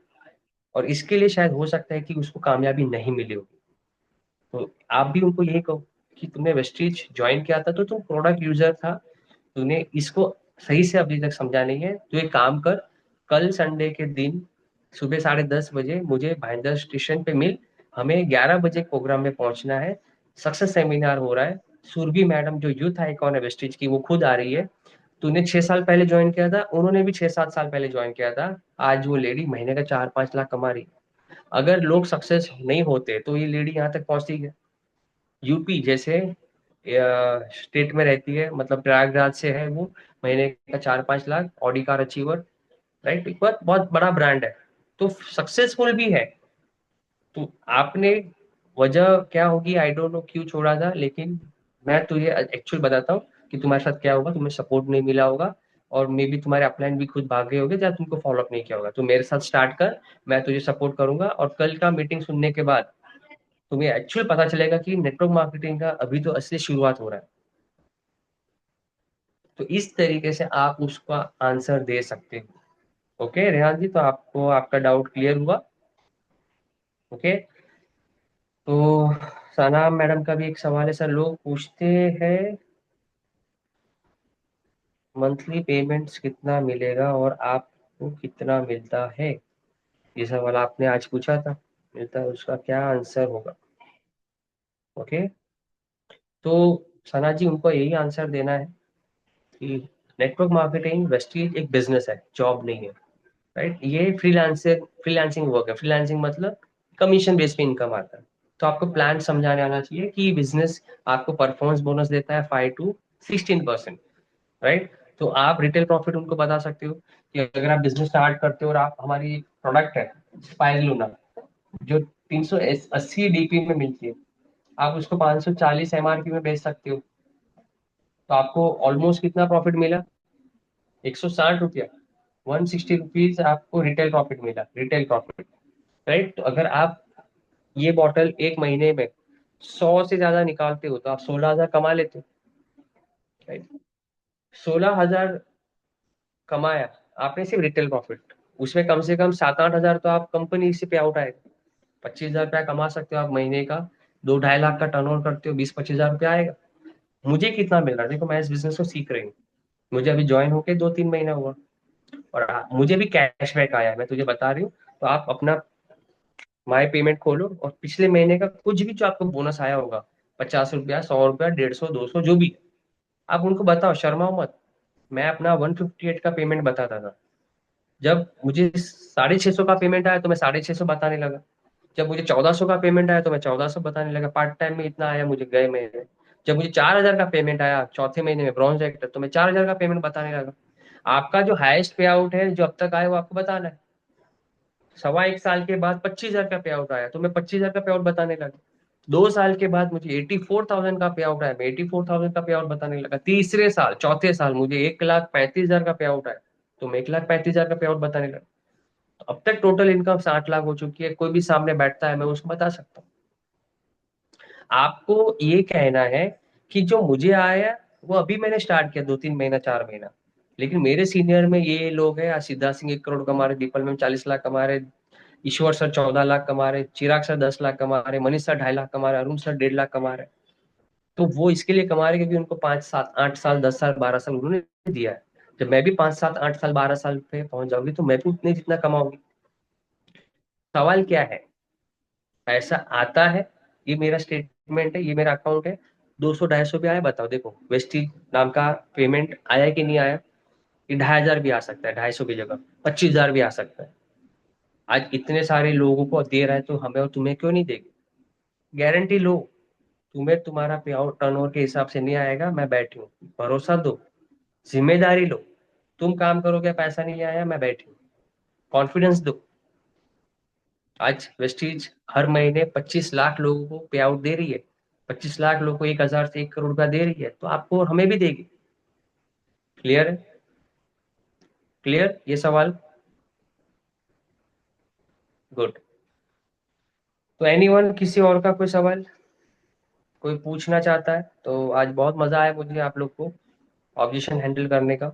और इसके लिए शायद हो सकता है कि उसको कामयाबी नहीं मिली होगी। तो आप भी उनको यही कहो कि तुमने वेस्टीज ज्वाइन किया था तो तुम प्रोडक्ट यूजर था, तूने इसको सही से अभी तक समझा नहीं है। तो एक काम कर, कल संडे के दिन सुबह 10:30 बजे मुझे भाईंदर स्टेशन पे मिल। हमें 11 बजे प्रोग्राम में पहुंचना है। सक्सेस सेमिनार हो रहा है। सुरभि मैडम जो यूथ आइकॉन है वेस्टीज की, वो खुद आ रही है। तूने 6 साल पहले ज्वाइन किया था, उन्होंने भी 6-7 साल पहले ज्वाइन किया था। आज वो लेडी महीने का 4-5 लाख कमा रही। अगर लोग सक्सेस नहीं होते तो ये लेडी यहाँ तक पहुंचती है। यूपी जैसे स्टेट में रहती है, मतलब प्रयागराज से है वो, महीने का 4-5 lakh, Audi car achiever, right, एक बहुत बहुत बड़ा ब्रांड है, तो सक्सेसफुल भी है। तो आपने, वजह क्या होगी आई डोंट नो क्यों छोड़ा था, लेकिन मैं तुझे एक्चुअल बताता हूँ कि तुम्हारे साथ क्या होगा। तुम्हें सपोर्ट नहीं मिला होगा, और मे बी तुम्हारे अपलाइन भी खुद भाग गए होंगे, या तुमको फॉलो अप नहीं किया होगा। तो मेरे साथ स्टार्ट कर, मैं तुझे सपोर्ट करूंगा, और कल का मीटिंग सुनने के बाद तुम्हें एक्चुअल पता चलेगा कि नेटवर्क मार्केटिंग का अभी तो असली शुरुआत हो रहा है। तो इस तरीके से आप उसका आंसर दे सकते हो। ओके रेहान जी, तो आपको आपका डाउट क्लियर हुआ? ओके। तो सना मैडम का भी एक सवाल है सर, लोग पूछते हैं मंथली पेमेंट्स कितना मिलेगा और आपको कितना मिलता है। ये सवाल आपने आज पूछा था, मिलता है, उसका क्या आंसर होगा? ओके। तो सना जी, उनको यही आंसर देना है कि नेटवर्क मार्केटिंग वेस्टीज एक बिजनेस है, जॉब नहीं है। राइट, ये फ्रीलांसिंग वर्क है। फ्रीलांसिंग मतलब कमीशन बेस पे इनकम आता है। तो आपको प्लान समझाने आना चाहिए कि बिजनेस आपको परफॉर्मेंस बोनस देता है 5 to 16%। राइट। तो आप रिटेल प्रॉफिट उनको बता सकते हो कि अगर आप बिजनेस स्टार्ट करते हो और आप, हमारी प्रोडक्ट है स्पाइरुलिना, जो 380 डीपी में मिलती है, आप उसको 540 एमआरपी में बेच सकते हो। तो आपको ऑलमोस्ट कितना प्रॉफिट मिला? 160 रुपया, 160 रुपीज आपको रिटेल प्रॉफिट मिला, रिटेल प्रॉफिट। राइट। तो अगर आप ये बॉटल एक महीने में 100 से ज्यादा निकालते हो तो आप 16,000 कमा लेते हो। राइट। 16,000 कमाया आपने सिर्फ रिटेल प्रॉफिट, उसमें कम से कम 7-8 हजार तो आप कंपनी से पे आउट आएगा। 25,000 रुपया कमा सकते हो आप महीने का। 2-2.5 लाख का टर्नओवर करते हो, 20-25 हजार रुपया आएगा। मुझे कितना मिल रहा है? देखो, मैं इस बिजनेस को सीख रही हूँ, मुझे अभी ज्वाइन होके 2-3 महीना हुआ, और मुझे भी कैशबैक आया है, मैं तुझे बता रही हूँ। तो आप अपना माई पेमेंट खोलो, और पिछले महीने का कुछ भी जो आपको बोनस आया होगा, 50 रुपया, 100 रुपया, 150, 200, जो भी, आप उनको बताओ, शर्माओ मत। मैं अपना 158 का पेमेंट बताता था। जब मुझे 650 का पेमेंट आया तो मैं 650 बताने लगा। जब मुझे 1400 का पेमेंट आया तो मैं 1400 बताने लगा। पार्ट टाइम में इतना आया मुझे गए महीने। जब मुझे 4,000 का पेमेंट आया चौथे महीने में, ब्रॉन्ज एक्टर, तो मैं 4,000 का पेमेंट बताने लगा। आपका जो हाईएस्ट पे आउट है जो अब तक आया वो आपको बताना है। 1.25 साल के बाद 25,000 का पे आउट आया तो मैं 25,000 का पे आउट बताने लगा। 2 साल के बाद मुझे 84,000 का पे आउट आया, मैं 84,000 का पे आउट बताने लगा। तीसरे साल, चौथे साल मुझे 1,35,000 का पे आउट आया, तो मैं 1,35,000 का पे आउट बताने लगा। तो अब तक टोटल इनकम 60 लाख हो चुकी है। कोई भी सामने बैठता है मैं उसको बता सकता हूँ। आपको ये कहना है कि जो मुझे आया वो अभी मैंने स्टार्ट किया, 2-3 महीना 4 महीना। लेकिन मेरे सीनियर में ये लोग हैं, आज सिद्धार्थ सिंह 1 करोड़ कमा रहे, दीपल मैम 40 लाख कमा रहे, ईश्वर सर 14 लाख कमा रहे, चिराग सर 10 लाख कमा रहे, मनीष सर 2.5 लाख कमा रहे, अरुण सर 1.5 लाख कमा रहे। तो वो इसके लिए कमा रहे क्योंकि उनको 5 7 8 साल 10 साल 12 साल उन्होंने दिया है। जब मैं भी 5 7 8 साल 12 साल पे पहुंच जाऊंगी तो मैं भी उतने जितना कमाऊंगी। सवाल क्या है? पैसा आता है, ये मेरा स्टेटमेंट है, ये मेरा अकाउंट है। 200 250 भी आया, बताओ देखो वेस्टीज नाम का पेमेंट आया कि नहीं आया? ये 2,500 भी आ सकता है, 250 की जगह 25,000 भी आ सकता है। आज इतने सारे लोगों को दे रहा है तो हमें और तुम्हें क्यों नहीं देगी? गारंटी लो। तुम्हें तुम्हारा पे आउट टर्नओवर के हिसाब से नहीं आएगा, मैं बैठी हूँ, भरोसा दो, जिम्मेदारी लो। तुम काम करोगे, पैसा नहीं आया, मैं बैठी हूँ, कॉन्फिडेंस दो। आज वेस्टीज हर महीने 25 लाख लोगों को पे आउट दे रही है, 25 लाख लोगों को 1,000 से 1 करोड़ रुपया दे रही है, तो आपको और हमें भी देगी। क्लियर है? क्लियर ये सवाल? गुड। तो एनीवन, किसी और का कोई सवाल कोई पूछना चाहता है तो? आज बहुत मजा आया मुझे आप लोग को ऑब्जेक्शन हैंडल करने का।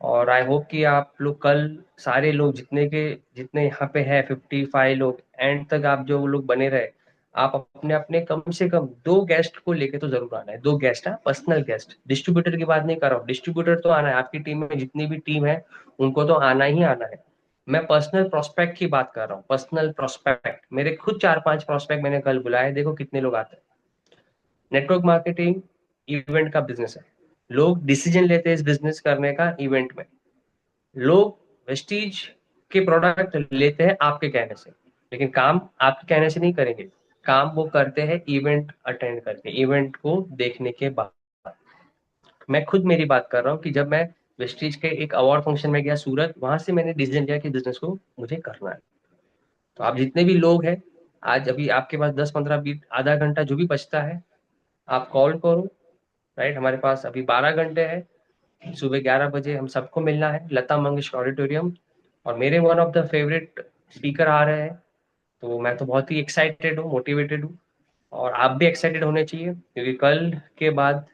और आई होप कि आप लोग कल सारे लोग जितने यहाँ पे है 55 लोग, एंड तक आप जो लोग बने रहे, आप अपने अपने कम से कम 2 गेस्ट को लेके तो जरूर आना है। 2 गेस्ट, हाँ, पर्सनल गेस्ट। डिस्ट्रीब्यूटर की बात नहीं कर रहा हूँ, डिस्ट्रीब्यूटर तो आना है, आपकी टीम में जितनी भी टीम है उनको तो आना ही आना है। मैं पर्सनल प्रोस्पेक्ट की बात कर रहा हूँ, पर्सनल प्रोस्पेक्ट। मेरे खुद 4-5 प्रोस्पेक्ट मैंने कल बुलाए, देखो कितने लोग आते हैं। नेटवर्क मार्केटिंग इवेंट का बिजनेस है। लोग डिसीजन लेते हैं इस बिजनेस करने का इवेंट में। लोग वेस्टीज के प्रोडक्ट लेते हैं आपके कहने से, लेकिन काम आपके कहने से नहीं करेंगे। काम वो करते हैं इवेंट अटेंड करके, इवेंट को देखने के बाद। मैं खुद मेरी बात कर रहा हूँ कि जब मैं वेस्टीज के एक अवार्ड फंक्शन में गया सूरत, वहां से मैंने डिसीजन लिया कि बिजनेस को मुझे करना है। तो आप जितने भी लोग हैं, आज अभी आपके पास 10 15 20 आधा घंटा जो भी बचता है, आप कॉल करो। राइट, हमारे पास अभी 12 घंटे हैं। सुबह 11 बजे हम सबको मिलना है, लता मंगेशकर ऑडिटोरियम। और मेरे one of the favourite speaker आ रहे हैं, तो मैं तो बहुत ही एक्साइटेड हूँ, मोटिवेटेड हूँ। और आप भी एक्साइटेड होने चाहिए क्योंकि कल के बाद,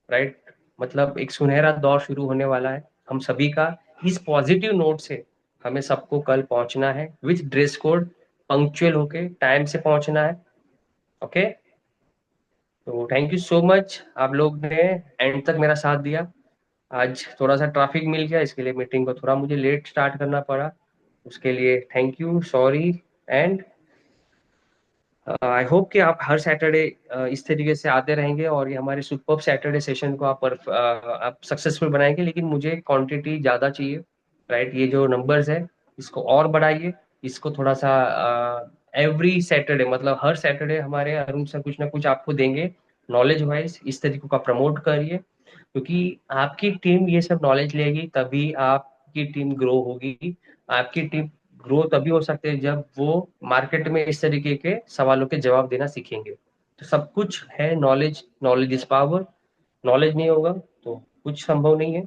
राइट, मतलब एक सुनहरा दौर शुरू होने वाला है हम सभी का। इस पॉजिटिव नोट से हमें सबको कल पहुंचना है विथ ड्रेस कोड, पंक्चुअल होके टाइम से पहुंचना है। ओके। तो थैंक यू सो मच, आप लोग ने एंड तक मेरा साथ दिया। आज थोड़ा सा ट्रैफिक मिल गया, इसके लिए मीटिंग को थोड़ा मुझे लेट स्टार्ट करना पड़ा। उसके लिए thank you, sorry. And I hope कि आप हर सैटरडे इस तरीके से आते रहेंगे और ये हमारे सुपर सैटरडे सेशन को आप सक्सेसफुल बनाएंगे। लेकिन मुझे क्वांटिटी ज़्यादा चाहिए। राइट, ये जो नंबर्स है इसको और बढ़ाइए। इसको थोड़ा सा एवरी सैटरडे, मतलब हर सैटरडे हमारे अरुण सर कुछ ना कुछ आपको देंगे नॉलेज वाइज। इस तरीके का प्रमोट करिए, क्योंकि आपकी टीम ये सब नॉलेज लेगी तभी आपकी टीम ग्रो होगी। आपकी टीम ग्रो तभी हो सकते हैं जब वो मार्केट में इस तरीके के सवालों के जवाब देना सीखेंगे। तो सब कुछ है knowledge, knowledge is power. Knowledge नहीं होगा तो कुछ संभव नहीं है।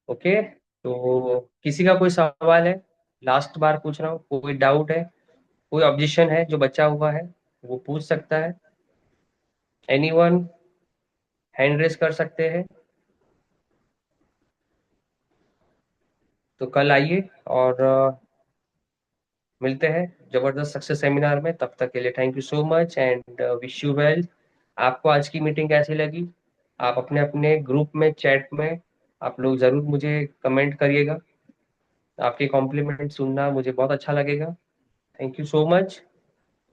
ओके। तो किसी का कोई सवाल है? लास्ट बार पूछ रहा हूँ, कोई डाउट है, कोई ऑब्जेक्शन है जो बचा हुआ है, वो पूछ सकता है। एनीवन हैंड रेस कर सकते हैं। तो कल आइए और मिलते हैं जबरदस्त सक्सेस सेमिनार में। तब तक के लिए thank you so much and wish you well. आपको आज की मीटिंग कैसी लगी? आप अपने अपने ग्रुप में, चैट में आप लोग जरूर मुझे कमेंट करिएगा। आपके कॉम्प्लीमेंट सुनना मुझे बहुत अच्छा लगेगा। Thank you so much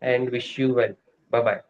and wish you well. Bye bye.